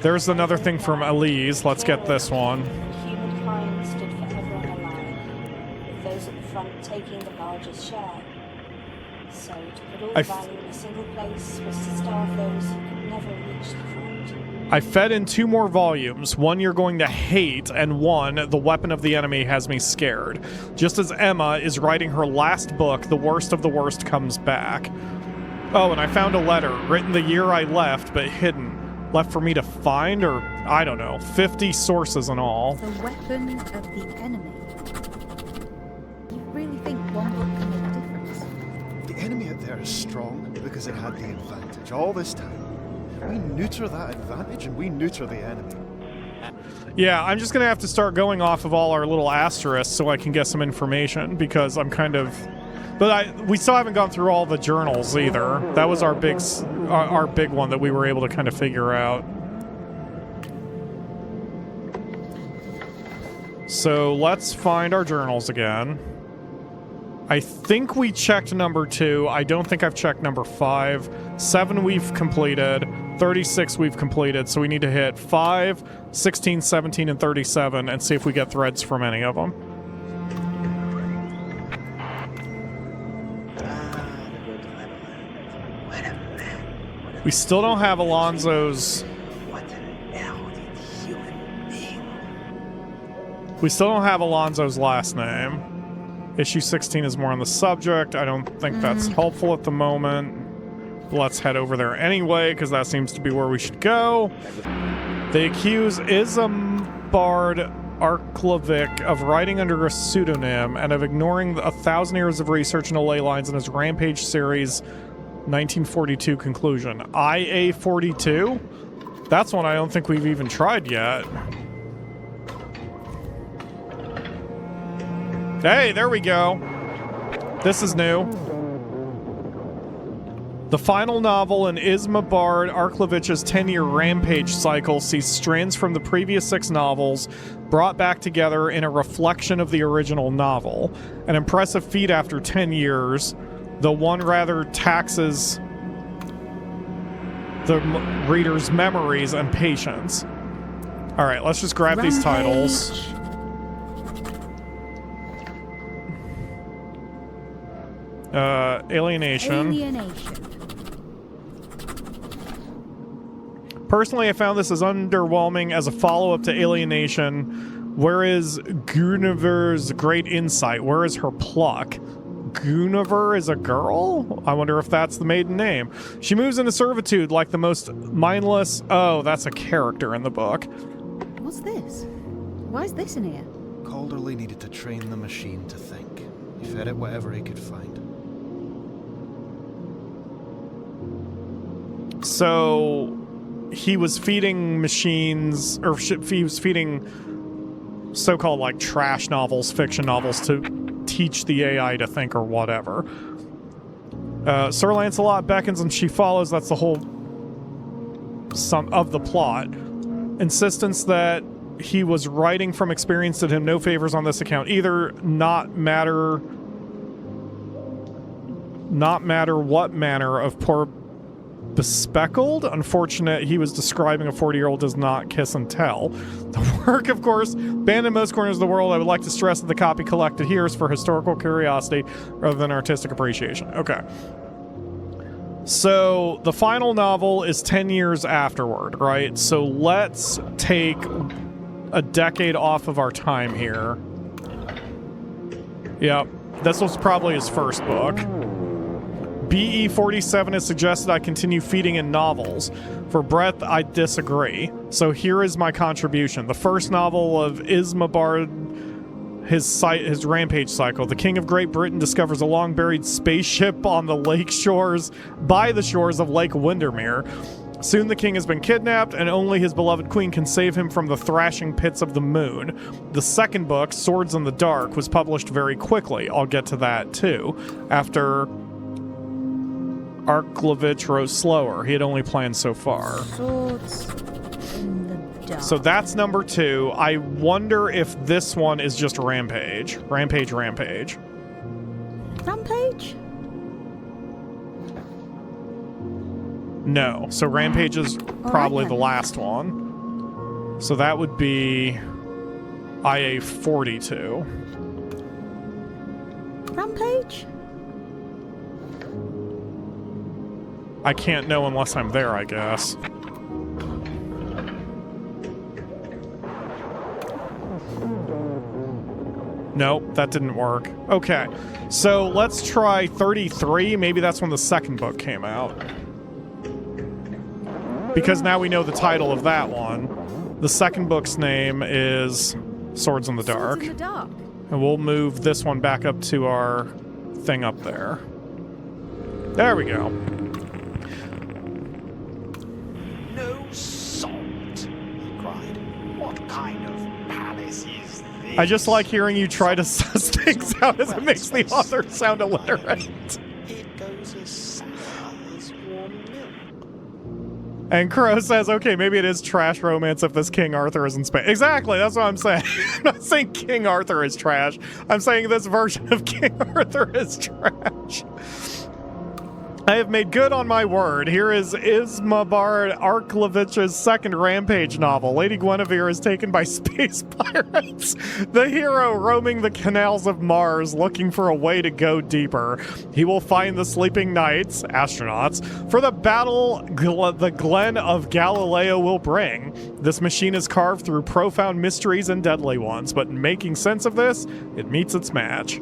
There's another thing from Elise. Let's get this one. Humankind stood forever in a line, with those at the front taking the largest share. So to put all the value in a single place was to starve those who could never reach the front. I fed in 2 more volumes. One you're going to hate, and one, The Weapon of the Enemy Has Me Scared. Just as Emma is writing her last book, The Worst of the Worst Comes Back. Oh, and I found a letter, written the year I left, but hidden. Left for me to find, or, I don't know, 50 sources in all. The Weapon of the Enemy. You really think one book can make a difference? The enemy out there is strong because it had the advantage all this time. We neuter that advantage and we neuter the enemy. Yeah, I'm just gonna have to start going off of all our little asterisks so I can get some information, because I'm kind of... But we still haven't gone through all the journals either. That was our big one that we were able to kind of figure out. So let's find our journals again. I think we checked number 2. I don't think I've checked number 5. 7 we've completed. 36 we've completed. So we need to hit 5, 16, 17, and 37 and see if we get threads from any of them. We still don't have Alonso's... We still don't have Alonso's last name. Issue 16 is more on the subject. I don't think that's helpful at the moment. Let's head over there anyway, because that seems to be where we should go. They accuse Isambard Arklovic of writing under a pseudonym and of ignoring 1,000 years of research into ley lines in his Rampage series 1942 conclusion. IA-42? That's one I don't think we've even tried yet. Hey, there we go. This is new. The final novel in Isambard Arklovic's 10-year Rampage cycle sees strands from the previous 6 novels brought back together in a reflection of the original novel. An impressive feat after 10 years, though one rather taxes the reader's memories and patience. All right, let's just grab these titles. Alienation. Personally, I found this as underwhelming as a follow-up to Alienation. Where is Guinevere's great insight? Where is her pluck? Guinevere is a girl? I wonder if that's the maiden name. She moves into servitude like the most mindless... Oh, that's a character in the book. What's this? Why is this in here? Calderly needed to train the machine to think. He fed it whatever he could find. So he was feeding machines, or he was feeding so-called like trash novels, fiction novels, to teach the AI to think or whatever. Sir Lancelot beckons and she follows. That's the whole sum of the plot. Insistence that he was writing from experience did him no favors on this account either. Not matter what manner of poor bespeckled. Unfortunate he was describing a 40-year-old does not kiss and tell. The work, of course, banned in most corners of the world. I would like to stress that the copy collected here is for historical curiosity rather than artistic appreciation. Okay. So the final novel is 10 years afterward, right? So let's take a decade off of our time here. Yep. This was probably his first book. BE-47 has suggested I continue feeding in novels. For breadth, I disagree. So here is my contribution. The first novel of Isambard, his Rampage cycle. The King of Great Britain discovers a long-buried spaceship on the by the shores of Lake Windermere. Soon the king has been kidnapped, and only his beloved queen can save him from the thrashing pits of the moon. The second book, Swords in the Dark, was published very quickly. I'll get to that, too. After... Arklovich wrote slower. He had only planned so far. Swords in the Dark. So that's number 2. I wonder if this one is just Rampage. Rampage. Rampage? No. So Rampage is probably the last one. So that would be IA-42. Rampage? I can't know unless I'm there, I guess. Nope, that didn't work. Okay, so let's try 33. Maybe that's when the second book came out. Because now we know the title of that one. The second book's name is Swords in the Dark. Swords in the Dark. And we'll move this one back up to our thing up there. There we go. No salt, he cried. What What kind of palace is this? I just like hearing you try to suss things out as it makes the author sound illiterate. It goes as sour as warm milk. And Crow says, okay, maybe it is trash romance if this King Arthur is in space. Exactly, that's what I'm saying. I'm not saying King Arthur is trash. I'm saying this version of King Arthur is trash. I have made good on my word. Here is Ismabard Arklevich's second Rampage novel. Lady Guinevere is taken by space pirates. The hero roaming the canals of Mars looking for a way to go deeper. He will find the sleeping knights, astronauts, for the battle the Glen of Galileo will bring. This machine is carved through profound mysteries and deadly ones, but in making sense of this, it meets its match.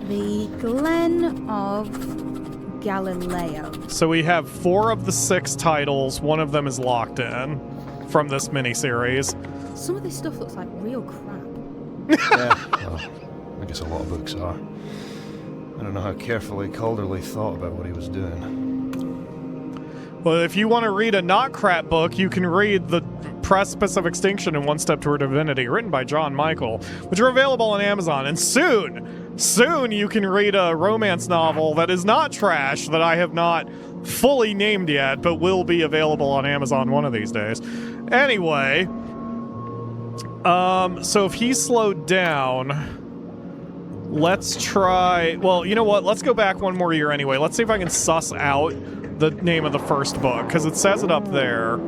The Glen of Galileo. So we have 4 of the 6 titles. One of them is locked in from this miniseries. Some of this stuff looks like real crap. Yeah, well, I guess a lot of books are. I don't know how carefully Calderly thought about what he was doing. Well, if you want to read a not crap book, you can read The Precipice of Extinction and One Step Toward Divinity, written by John Michael, which are available on Amazon. And soon you can read a romance novel that is not trash, that I have not fully named yet, but will be available on Amazon one of these days. Anyway, so if he slowed down, let's try... Well, you know what? Let's go back one more year anyway. Let's see if I can suss out the name of the first book, because it says it up there.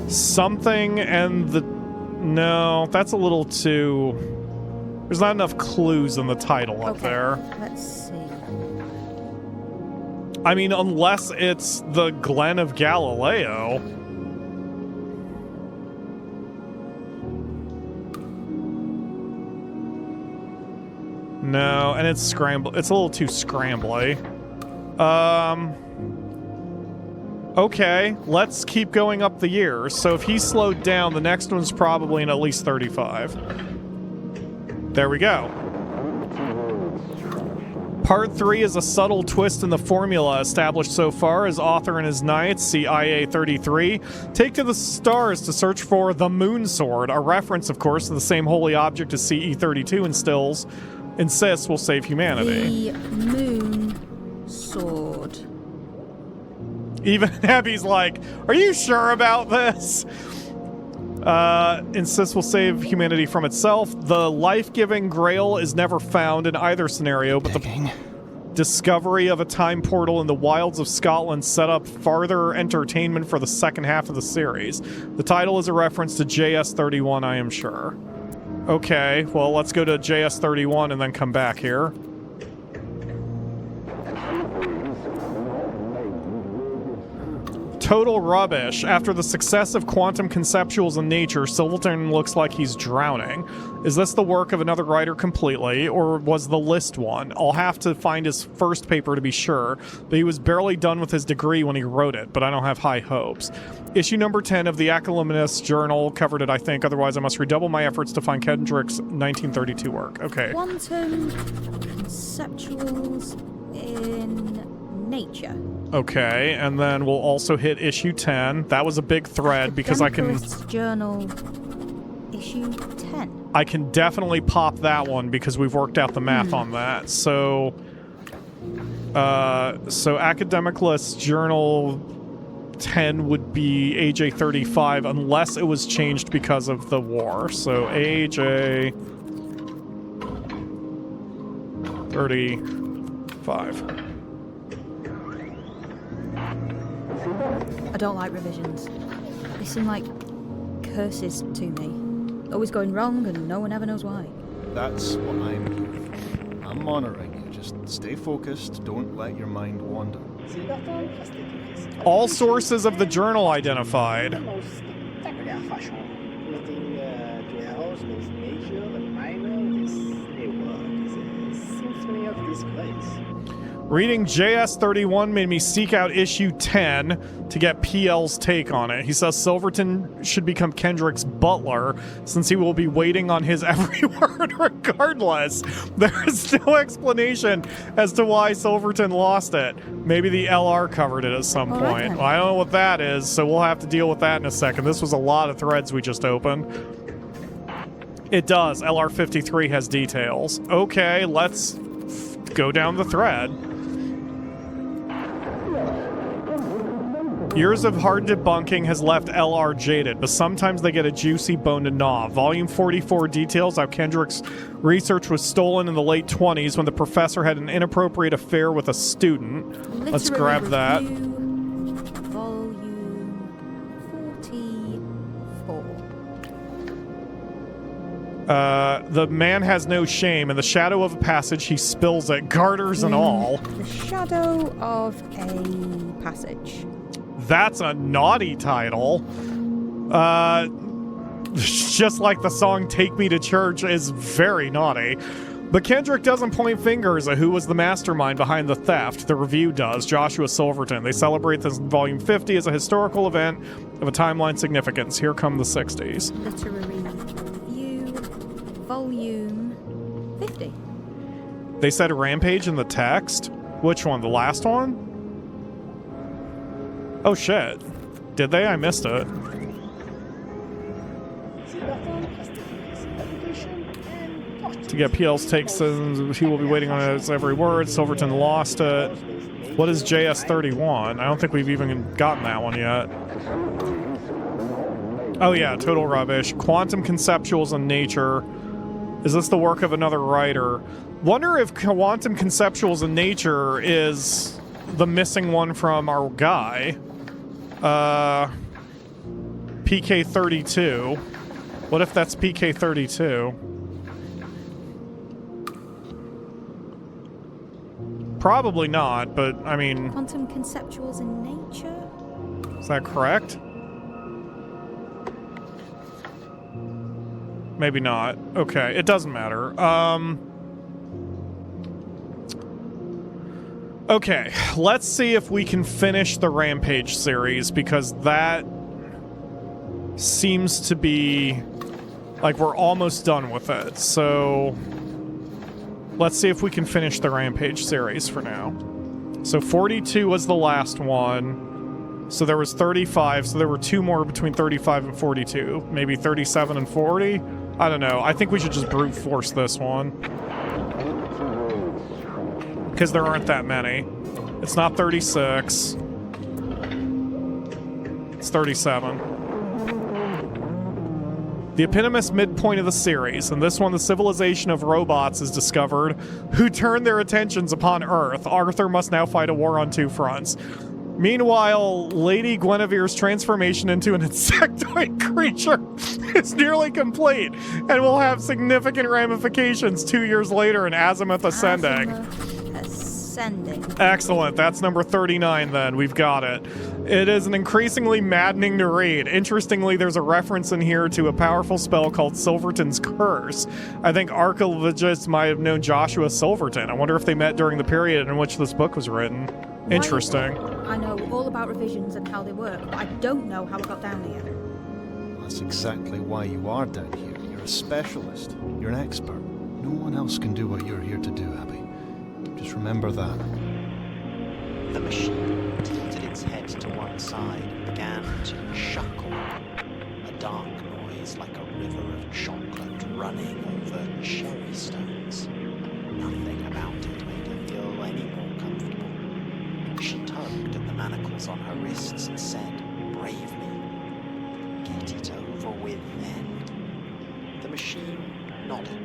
Something and the... No, that's a little too... There's not enough clues in the title up there. Let's see. I mean, unless it's the Glen of Galileo. No, and it's scramble. It's a little too scrambly. Okay, let's keep going up the years. So if he slowed down, the next one's probably in at least 35. There we go. Part 3 is a subtle twist in the formula established so far as author and his knights, see IA-33, take to the stars to search for the Moon Sword, a reference, of course, to the same holy object as CE-32 insists will save humanity. The Moon Sword. Even Abby's like, are you sure about this? Insists will save humanity from itself. The life-giving grail is never found in either scenario, but the discovery of a time portal in the wilds of Scotland set up farther entertainment for the second half of the series. The title is a reference to JS-31, I am sure. Okay, well, let's go to JS-31 and then come back here. Total rubbish. After the success of quantum conceptuals in nature, Silverton looks like he's drowning. Is this the work of another writer completely, or was the list one? I'll have to find his first paper to be sure, but he was barely done with his degree when he wrote it, but I don't have high hopes. Issue number 10 of the Academist Journal covered it, I think, otherwise I must redouble my efforts to find Kendrick's 1932 work. Okay. Quantum conceptuals in nature. Okay, and then we'll also hit issue 10. That was a big thread because I can... Journal, issue 10. I can definitely pop that one because we've worked out the math on that. So Academic List Journal 10 would be AJ 35 unless it was changed because of the war. So AJ 35. I don't like revisions. They seem like curses to me. Always going wrong and no one ever knows why. That's what I'm doing. I'm monitoring you. Just stay focused. Don't let your mind wander. Silverton has taken his All sources of the journal identified. the most spectacular fashion, including to house both major and minor. This new work is a symphony of disgrace. Reading JS31 made me seek out issue 10 to get PL's take on it. He says Silverton should become Kendrick's butler since he will be waiting on his every word regardless. There is no explanation as to why Silverton lost it. Maybe the LR covered it at some point. Well, I don't know what that is, so we'll have to deal with that in a second. This was a lot of threads we just opened. It does. LR53 has details. Okay, let's go down the thread. Years of hard debunking has left LR jaded, but sometimes they get a juicy bone to gnaw. Volume 44 details how Kendrick's research was stolen in the late 20s when the professor had an inappropriate affair with a student. Let's grab that. Volume 44. The man has no shame. In the shadow of a passage, he spills it, garters and all. The shadow of a passage. That's a naughty title. Just like the song Take Me to Church is very naughty. But Kendrick doesn't point fingers at who was the mastermind behind the theft. The review does, Joshua Silverton. They celebrate this in Volume 50 as a historical event of a timeline significance. Here come the 60s. Literary Review, Volume 50. They said Rampage in the text? Which one? The last one? Oh shit. Did they? I missed it. To get PL's takes, he will be waiting on his every word. Silverton lost it. What is JS31? I don't think we've even gotten that one yet. Oh yeah, total rubbish. Quantum conceptuals in nature. Is this the work of another writer? Wonder if quantum conceptuals in nature is the missing one from our guy. PK32. What if that's PK32? Probably not, but I mean... Quantum conceptuals in nature? Is that correct? Maybe not. Okay, it doesn't matter. Okay, let's see if we can finish the Rampage series, because that seems to be like we're almost done with it. So let's see if we can finish the Rampage series for now. So 42 was the last one. So there was 35, so there were two more between 35 and 42. Maybe 37 and 40? I don't know. I think we should just brute force this one. Because there aren't that many. It's not 36. It's 37. The eponymous midpoint of the series. In this one, the civilization of robots is discovered who turn their attentions upon Earth. Arthur must now fight a war on two fronts. Meanwhile, Lady Guinevere's transformation into an insectoid creature is nearly complete and will have significant ramifications 2 years later in Azimuth Ascending. Excellent. That's number 39 then. We've got it. It is an increasingly maddening to read. Interestingly, there's a reference in here to a powerful spell called Silverton's Curse. I think archaeologists might have known Joshua Silverton. I wonder if they met during the period in which this book was written. Interesting. I know all about revisions and how they work, but I don't know how I got down here. That's exactly why you are down here. You're a specialist. You're an expert. No one else can do what you're here to do, Abby. Just remember that. The machine tilted its head to one side and began to chuckle. A dark noise like a river of chocolate running over cherry stones. Nothing about it made her feel any more comfortable. She tugged at the manacles on her wrists and said, bravely, "Get it over with then." The machine nodded,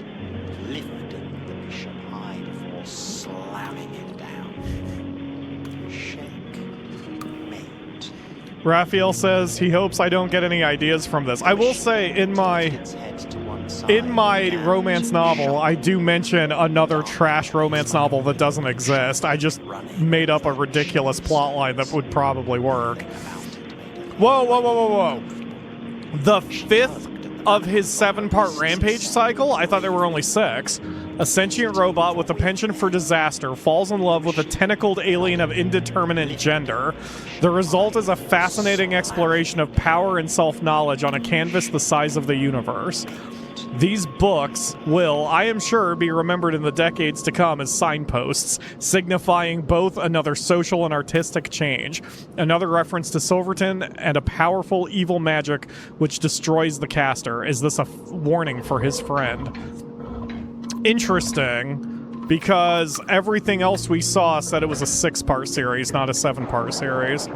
lifting the bishop high before slamming it down. Checkmate. Raphael says he hopes I don't get any ideas from this. I will say in my romance novel, I do mention another trash romance novel that doesn't exist. I just made up a ridiculous plotline that would probably work. Whoa, whoa, whoa, whoa, whoa. The fifth of his 7-part Rampage cycle? I thought there were only 6. A sentient robot with a penchant for disaster falls in love with a tentacled alien of indeterminate gender. The result is a fascinating exploration of power and self-knowledge on a canvas the size of the universe. These books will, I am sure, be remembered in the decades to come as signposts, signifying both another social and artistic change, another reference to Silverton, and a powerful evil magic which destroys the caster. Is this a warning for his friend? Interesting, because everything else we saw said it was a 6-part series, not a 7-part series.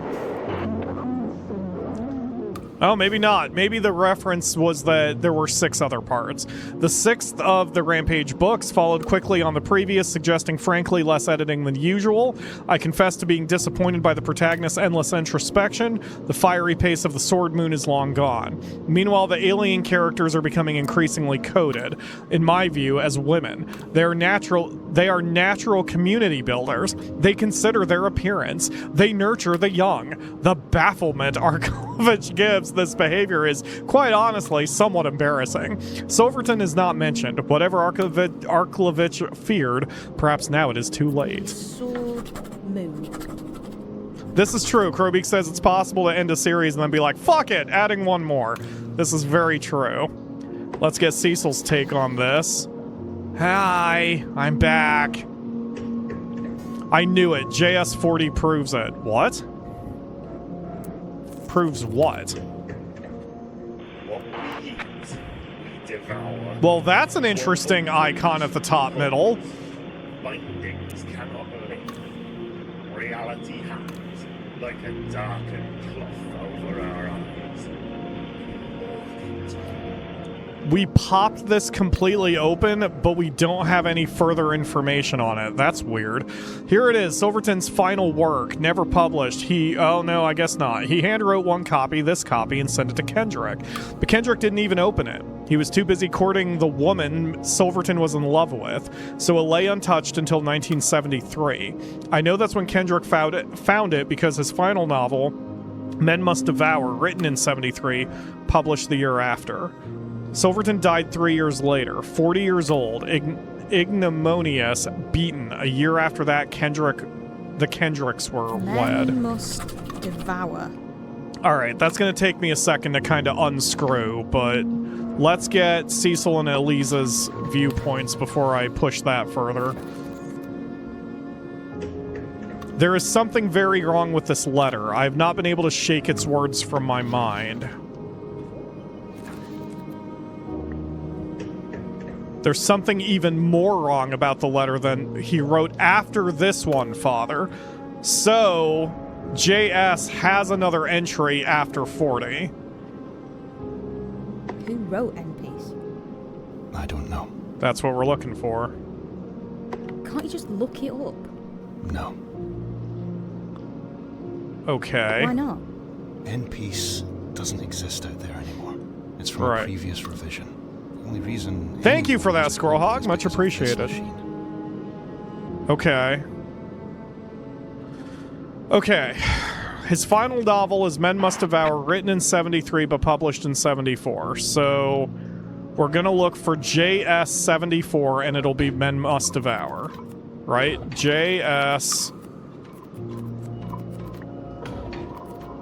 Oh, maybe not. Maybe the reference was that there were 6 other parts. The 6th of the Rampage books followed quickly on the previous, suggesting frankly less editing than usual. I confess to being disappointed by the protagonist's endless introspection. The fiery pace of the Sword Moon is long gone. Meanwhile, the alien characters are becoming increasingly coded, in my view, as women. They are natural community builders. They consider their appearance. They nurture the young. The bafflement Arklevich gives this behavior is, quite honestly, somewhat embarrassing. Silverton is not mentioned. Whatever Arklevich feared, perhaps now it is too late. Sword Moon. This is true. Krobeek says it's possible to end a series and then be like, fuck it, adding one more. This is very true. Let's get Cecil's take on this. Hi, I'm back. I knew it. JS40 proves it. What? Proves what? Well, that's an interesting icon at the top middle. Bindings cannot lift. Reality hangs like a darkened cloth over our eyes. We popped this completely open, but we don't have any further information on it. That's weird. Here it is, Silverton's final work, never published. Oh no, I guess not. He handwrote one copy, this copy, and sent it to Kendrick. But Kendrick didn't even open it. He was too busy courting the woman Silverton was in love with, so it lay untouched until 1973. I know that's when Kendrick found it because his final novel, Men Must Devour, written in 73, published the year after. Silverton died 3 years later, 40 years old, ignominious, beaten. A year after that, the Kendricks were wed. Men Must Devour. Alright, that's going to take me a second to kind of unscrew, but let's get Cecil and Elisa's viewpoints before I push that further. There is something very wrong with this letter. I have not been able to shake its words from my mind. There's something even more wrong about the letter than he wrote after this one, Father. So, JS has another entry after 40. Who wrote N-Piece? I don't know. That's what we're looking for. Can't you just look it up? No. Okay. Why not? N-Piece doesn't exist out there anymore. It's from a previous revision. The only reason... Thank you for that, Squirrelhog. Much appreciated. Okay. Okay. His final novel is Men Must Devour, written in 73 but published in 74. So we're gonna look for JS 74 and it'll be Men Must Devour. Right? JS...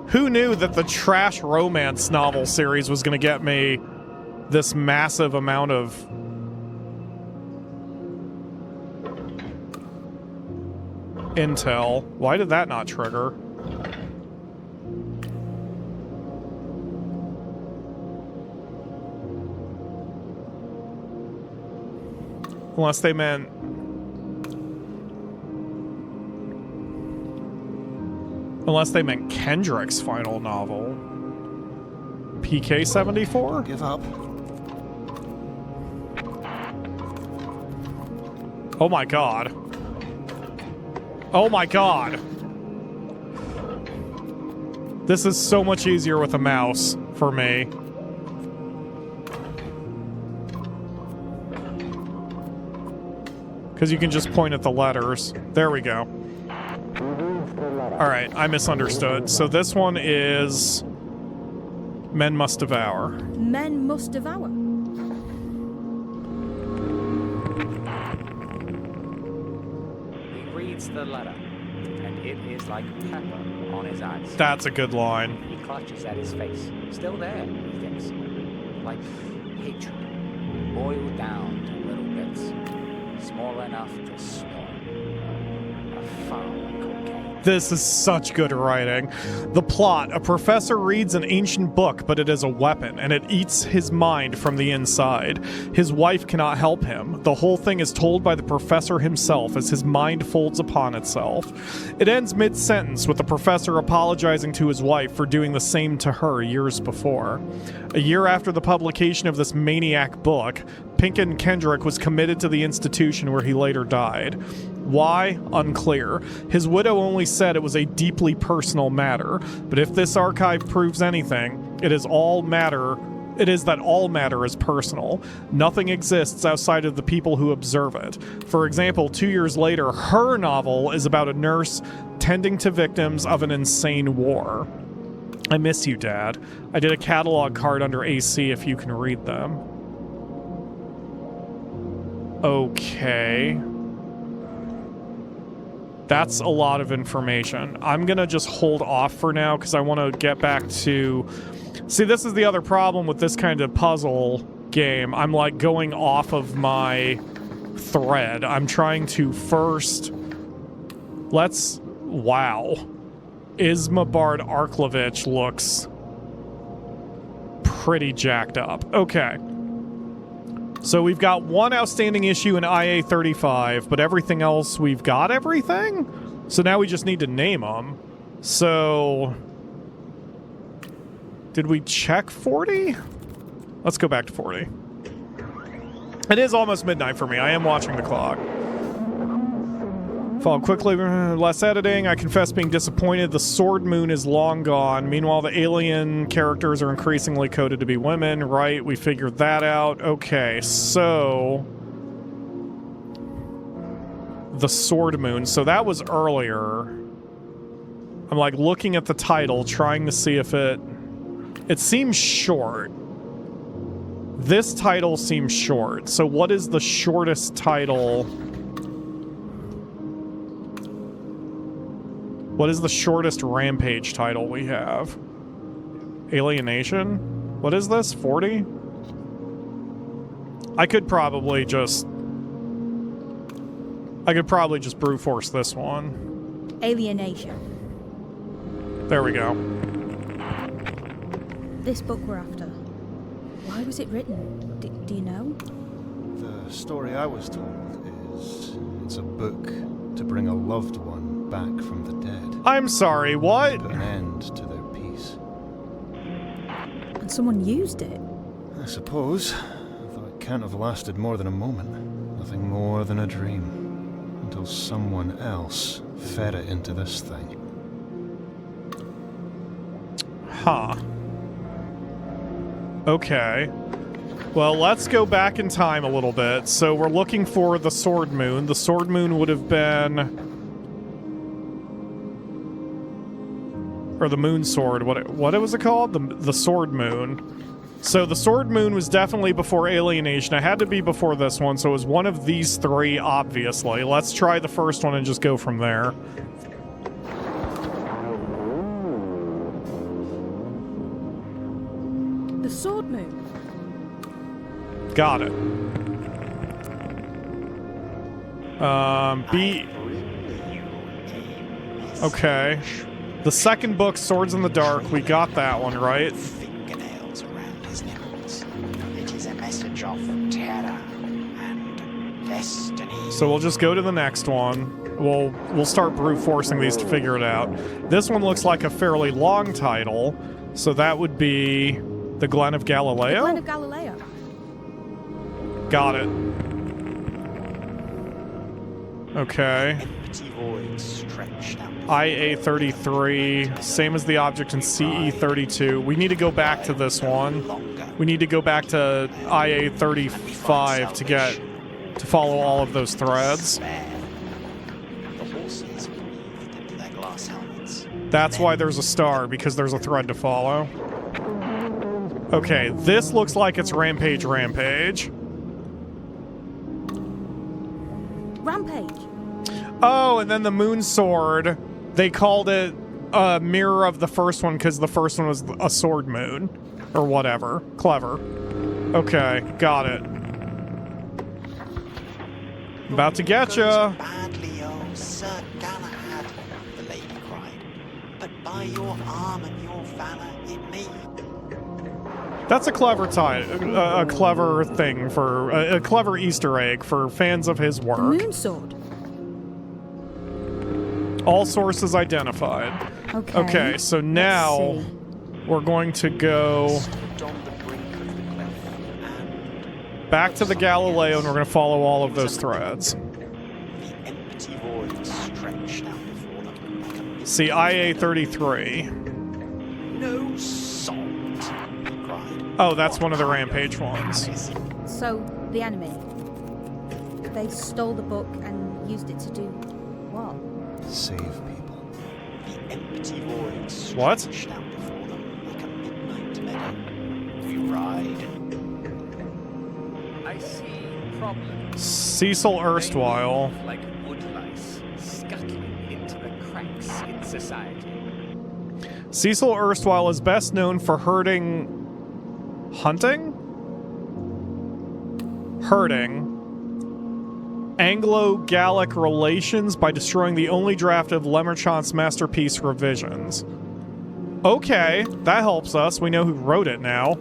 Who knew that the trash romance novel series was gonna get me this massive amount of intel? Why did that not trigger? Unless they meant... Unless they meant Kendrick's final novel. PK-74? Give up. Oh my god. Oh my god. This is so much easier with a mouse for me. Because you can just point at the letters. There we go. Alright, I misunderstood. So this one is... Men Must Devour. Men Must Devour. That's the letter. And it is like pepper on his eyes. That's a good line. He clutches at his face. Still there, he thinks. Like hatred. Boiled down to little bits. Small enough to snort. A foul cocaine. This is such good writing. The plot: a professor reads an ancient book, but it is a weapon, and it eats his mind from the inside. His wife cannot help him. The whole thing is told by the professor himself as his mind folds upon itself. It ends mid-sentence with the professor apologizing to his wife for doing the same to her years before. A year after the publication of this maniac book, Pinkin Kendrick was committed to the institution where he later died. Why? Unclear. His widow only said it was a deeply personal matter, but if this archive proves anything, it is that all matter is personal. Nothing exists outside of the people who observe it. For example, 2 years later, her novel is about a nurse tending to victims of an insane war. I miss you, Dad. I did a catalog card under AC if you can read them. Okay. That's a lot of information. I'm gonna just hold off for now because I want to get back to... See, this is the other problem with this kind of puzzle game. I'm like going off of my thread. I'm trying to first... Wow. Ismabard Arklovich looks pretty jacked up. Okay. So we've got one outstanding issue in IA-35, but everything else, we've got everything? So now we just need to name them. So... Did we check 40? Let's go back to 40. It is almost midnight for me. I am watching the clock. Followed quickly, less editing. I confess being disappointed. The Sword Moon is long gone. Meanwhile, the alien characters are increasingly coded to be women. Right, we figured that out. Okay, so... The Sword Moon. So that was earlier. I'm like looking at the title, trying to see if it... It seems short. This title seems short. So what is the shortest title... What is the shortest Rampage title we have? Alienation? What is this? 40? I could probably just brute force this one. Alienation. There we go. This book we're after. Why was it written? Do you know? The story I was told is it's a book to bring a loved one back from the dead. I'm sorry, what? Put an end to their peace. And someone used it? I suppose, though it can't have lasted more than a moment. Nothing more than a dream. Until someone else fed it into this thing. Huh. Okay. Well, let's go back in time a little bit. So we're looking for the Sword Moon. The Sword Moon would have been... Or the Moon Sword. What was it called? The Sword Moon. So the Sword Moon was definitely before Alienation. It had to be before this one, so it was one of these three, obviously. Let's try the first one and just go from there. The Sword Moon. Got it. B. Okay. The second book, Swords in the Dark, we got that one, right? Fingernails around his nipples. It is a message of terror and destiny. So we'll just go to the next one. We'll start brute forcing these to figure it out. This one looks like a fairly long title, so that would be The Glen of Galileo? The Glen of Galileo. Got it. Okay. Empty void stretched out. IA-33, same as the object in CE-32. We need to go back to this one. We need to go back to IA-35 to follow all of those threads. That's why there's a star, because there's a thread to follow. Okay, this looks like it's Rampage. Rampage? Oh, and then the moon sword, they called it a mirror of the first one because the first one was a sword moon. Or whatever. Clever. Okay, got it. About to get ya. Badly, oh, Sir Galahad, the lady cried. But by your arm and your valor it may. That's a clever a clever thing for a clever Easter egg for fans of his work. The moon sword. All sources identified. Okay. Okay, so now we're going to go back to the Galileo, and we're going to follow all of those threads. The empty void stretched out before them. See, IA-33. No salt, he cried. Oh, that's one of the Rampage ones. So, the enemy. They stole the book and used it to do what? Save people. The empty void What? stretched out before them like a midnight meadow. We ride. I see problems. Cecil Erstwhile. Like wood lice scuttling into the cracks in society. Cecil Erstwhile is best known for hurting Anglo-Gallic relations by destroying the only draft of Lemarchand's masterpiece revisions. Okay, that helps us. We know who wrote it now.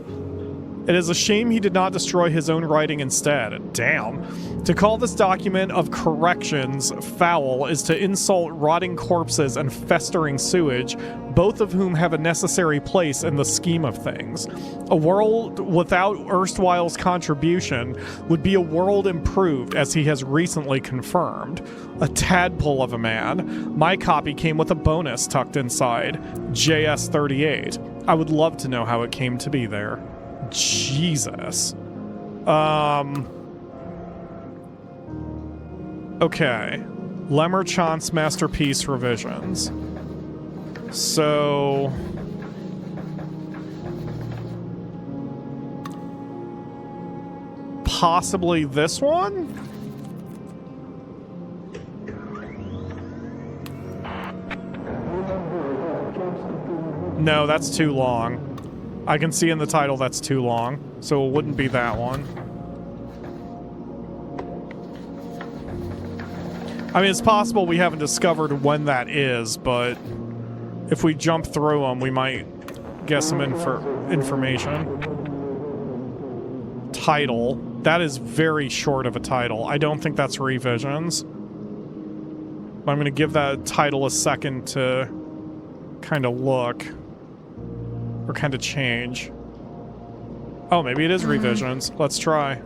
It is a shame he did not destroy his own writing instead. Damn. To call this document of corrections foul is to insult rotting corpses and festering sewage, both of whom have a necessary place in the scheme of things. A world without Erstwhile's contribution would be a world improved, as he has recently confirmed. A tadpole of a man. My copy came with a bonus tucked inside. JS38. I would love to know how it came to be there. Jesus. Okay. Lemarchand's masterpiece revisions. So... possibly this one? No, that's too long. I can see in the title that's too long, so it wouldn't be that one. I mean, it's possible we haven't discovered when that is, but if we jump through them, we might get some information. Title. That is very short of a title. I don't think that's revisions. But I'm going to give that title a second to kind of look. Or kind of change. Oh, maybe it is revisions. Let's try.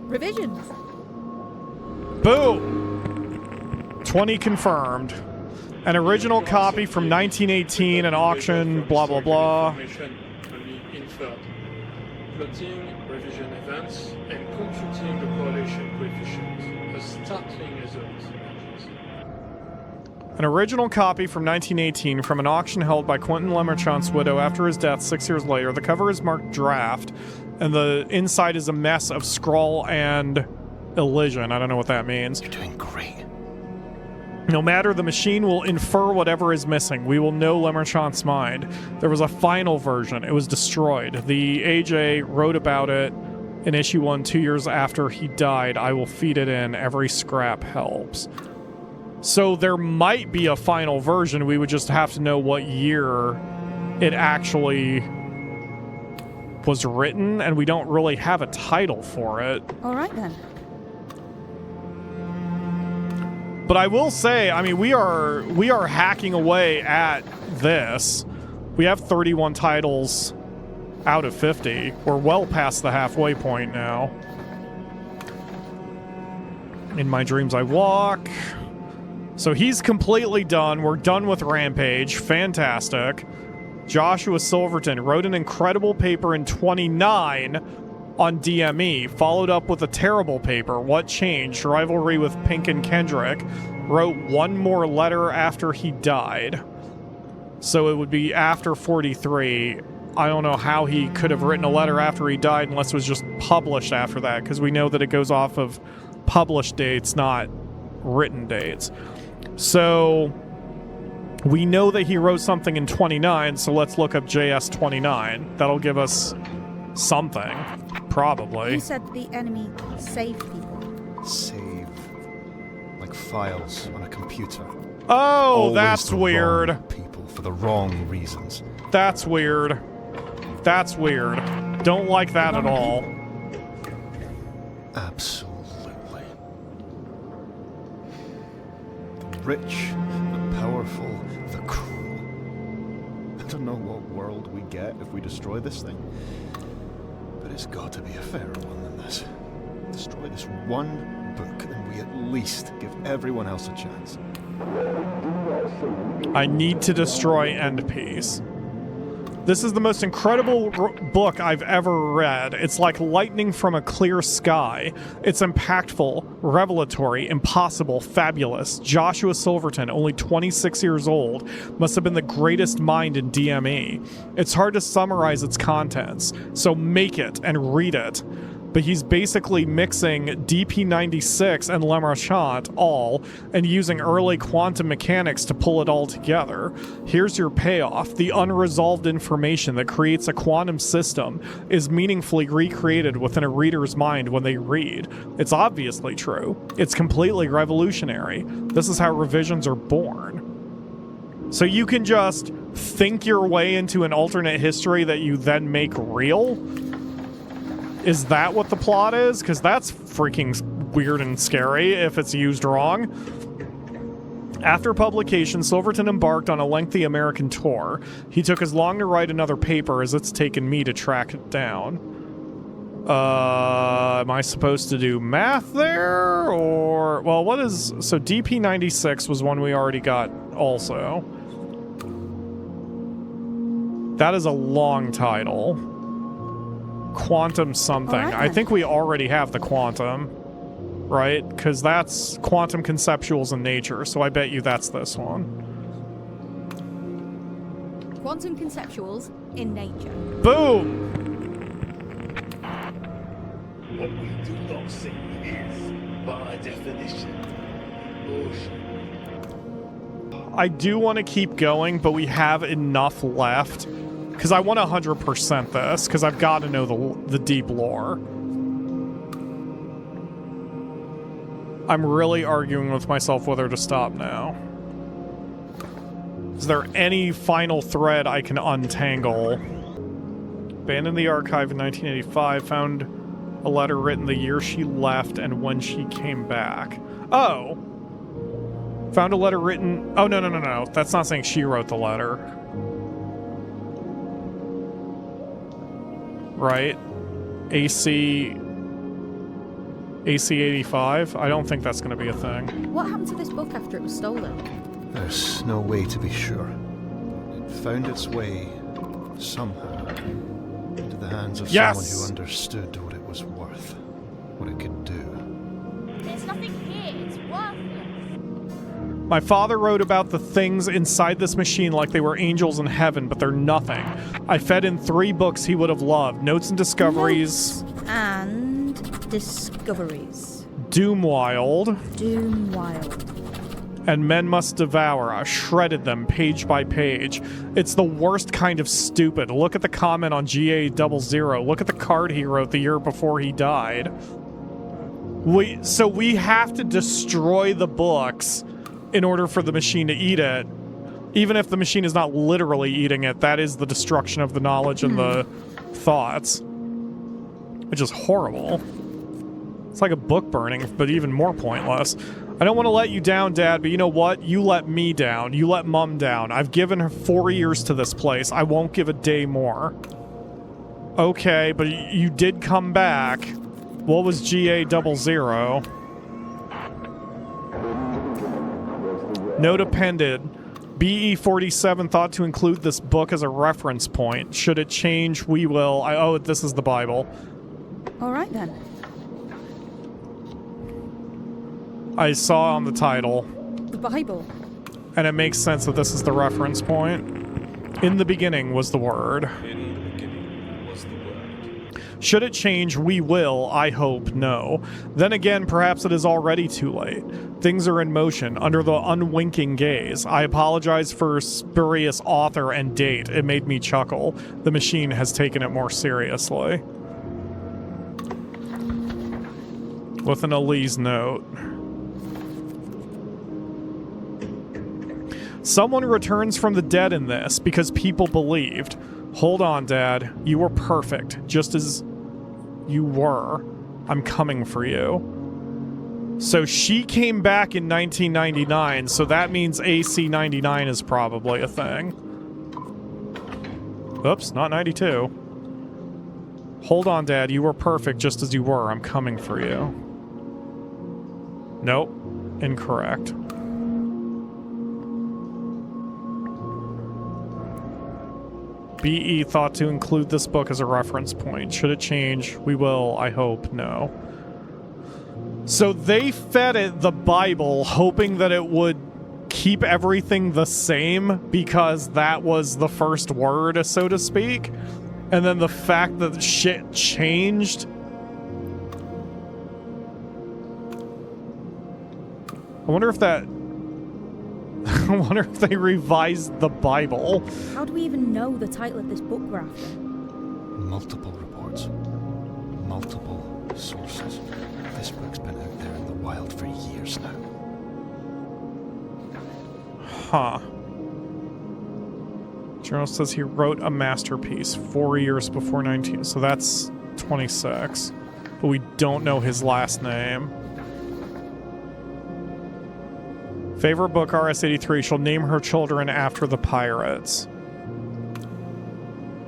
Revisions. Boom! 20 confirmed. An original copy from 1918, an auction, blah, blah, blah. Plotting revision events and computing the correlation coefficient. A startling result emerges. An original copy from 1918 from an auction held by Quentin Lemarchand's widow after his death 6 years later. The cover is marked draft, and the inside is a mess of scrawl and elision. I don't know what that means. You're doing great. No matter, the machine will infer whatever is missing. We will know Lemarchand's mind. There was a final version. It was destroyed. The AJ wrote about it in issue 1 2 years after he died. I will feed it in. Every scrap helps. So there might be a final version. We would just have to know what year it actually was written, and we don't really have a title for it. All right, then. But I will say, I mean, we are hacking away at this. We have 31 titles out of 50. We're well past the halfway point now. In my dreams I walk. So he's completely done. We're done with Rampage. Fantastic. Joshua Silverton wrote an incredible paper in 29 on DME, followed up with a terrible paper, What Changed? Rivalry with Pink and Kendrick. Wrote one more letter after he died. So it would be after 43. I don't know how he could have written a letter after he died unless it was just published after that, because we know that it goes off of published dates, not written dates. So we know that he wrote something in 29, so let's look up JS-29. That'll give us something, probably. You said the enemy saved people. Save. Like files on a computer. Oh, Always that's the weird. wrong people for the wrong reasons. That's weird. That's weird. Don't like that at all. Absolutely. The rich, the powerful, the cruel. I don't know what world we get if we destroy this thing, but it's got to be a fairer one than this. Destroy this one book and we at least give everyone else a chance. I need to destroy End Piece. This is the most incredible book I've ever read. It's like lightning from a clear sky. It's impactful, revelatory, impossible, fabulous. Joshua Silverton, only 26 years old, must have been the greatest mind in DME. It's hard to summarize its contents, so make it and read it. But he's basically mixing DP96 and Le Marchand all and using early quantum mechanics to pull it all together. Here's your payoff. The unresolved information that creates a quantum system is meaningfully recreated within a reader's mind when they read. It's obviously true. It's completely revolutionary. This is how revisions are born. So you can just think your way into an alternate history that you then make real? Is that what the plot is? Because that's freaking weird and scary if it's used wrong. After publication, Silverton embarked on a lengthy American tour. He took as long to write another paper as it's taken me to track it down. Am I supposed to do math there? Or, well, what is... So DP96 was one we already got also. That is a long title. Quantum something. Right, I think we already have the quantum, right? Because that's quantum conceptuals in nature, so I bet you that's this one. Quantum conceptuals in nature. Boom! What we do not see is, by definition, bullshit. I do want to keep going, but we have enough left. Because I want to 100% this, because I've got to know the deep lore. I'm really arguing with myself whether to stop now. Is there any final thread I can untangle? Abandoned the archive in 1985, found a letter written the year she left and when she came back. Oh! Found a letter written... Oh, no. That's not saying she wrote the letter. Right? AC 85? I don't think that's going to be a thing. What happened to this book after it was stolen? There's no way to be sure. It found its way, somehow, into the hands of someone who understood what it was worth, what it could do. There's nothing here, it's worthless. My father wrote about the things inside this machine like they were angels in heaven, but they're nothing. I fed in 3 books he would have loved. Notes and Discoveries. Notes and Discoveries. Doomwild. And Men Must Devour. I shredded them page by page. It's the worst kind of stupid. Look at the comment on GA00. Look at the card he wrote the year before he died. So we have to destroy the books in order for the machine to eat it. Even if the machine is not literally eating it, that is the destruction of the knowledge and the thoughts. Which is horrible. It's like a book burning, but even more pointless. I don't want to let you down, Dad, but you know what? You let me down. You let Mom down. I've given her 4 years to this place. I won't give a day more. Okay, but you did come back. What was GA00? Note appended. BE47 thought to include this book as a reference point. Should it change, we will. Oh, this is the Bible. All right, then. I saw on the title. The Bible. And it makes sense that this is the reference point. In the beginning was the Word. In the beginning was the Word. Should it change, we will, I hope, no. Then again, perhaps it is already too late. Things are in motion, under the unwinking gaze. I apologize for spurious author and date. It made me chuckle. The machine has taken it more seriously. With an Elise note. Someone returns from the dead in this because people believed. Hold on, Dad. You were perfect, just as you were. I'm coming for you. So she came back in 1999, so that means AC 99 is probably a thing. Oops, not 92. Hold on, Dad. You were perfect, just as you were. I'm coming for you. Nope. Incorrect. BE thought to include this book as a reference point. Should it change? We will, I hope, no. So they fed it the Bible, hoping that it would keep everything the same because that was the first word, so to speak. And then the fact that shit changed. I wonder if that... I wonder if they revised the Bible. How do we even know the title of this book we're after? Multiple reports. Multiple sources. This book's been out there in the wild for years now. Huh. Journal says he wrote a masterpiece 4 years before 19... So that's 26. But we don't know his last name. Favorite book, RS-83. She'll name her children after the pirates.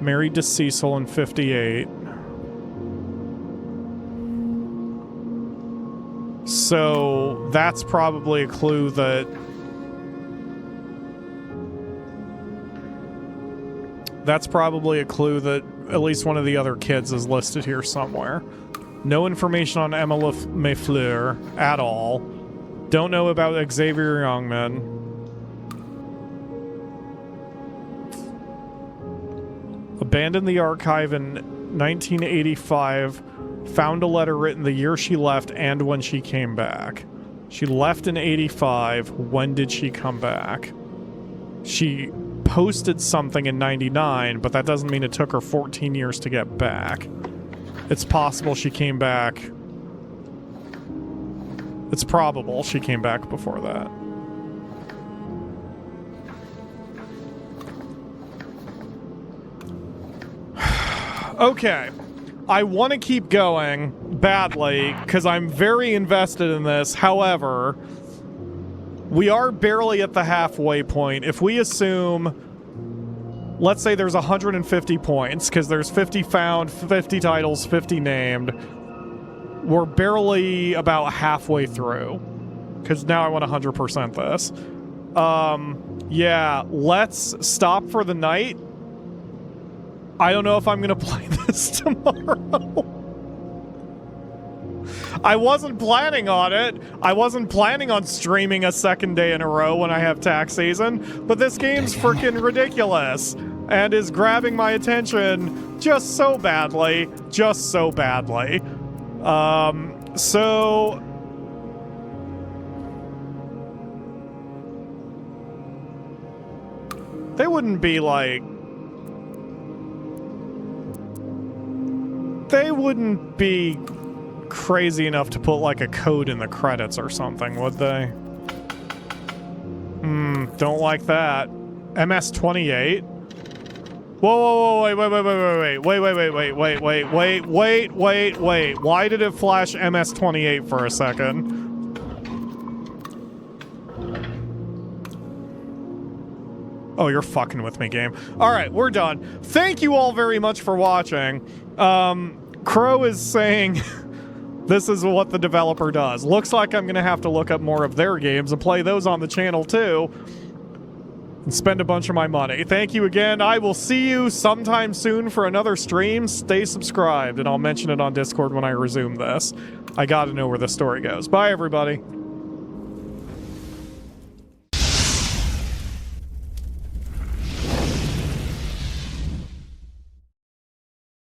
Married to Cecil in 58. So that's probably a clue that... That's probably a clue that at least one of the other kids is listed here somewhere. No information on Emma Mayfleur at all. Don't know about Xavier Youngman. Abandoned the archive in 1985. Found a letter written the year she left and when she came back. She left in 85. When did she come back? She posted something in 99, but that doesn't mean it took her 14 years to get back. It's possible she came back... It's probable she came back before that. Okay. I want to keep going badly because I'm very invested in this. However, we are barely at the halfway point. If we assume, let's say there's 150 points because there's 50 found, 50 titles, 50 named. We're barely about halfway through. Because now I want to 100% this. Yeah, let's stop for the night. I don't know if I'm going to play this tomorrow. I wasn't planning on it. I wasn't planning on streaming a second day in a row when I have tax season. But this game's freaking ridiculous. And is grabbing my attention just so badly. Just so badly. So they wouldn't be like, they wouldn't be crazy enough to put like a code in the credits or something, would they? Don't like that. MS-28? Whoa, wait. Why did it flash MS-28 for a second? Oh, you're fucking with me, game. Alright, we're done. Thank you all very much for watching. Crow is saying this is what the developer does. Looks like I'm gonna have to look up more of their games and play those on the channel too. And spend a bunch of my money. Thank you again. I will see you sometime soon for another stream. Stay subscribed, and I'll mention it on Discord when I resume this. I gotta know where the story goes. Bye, everybody.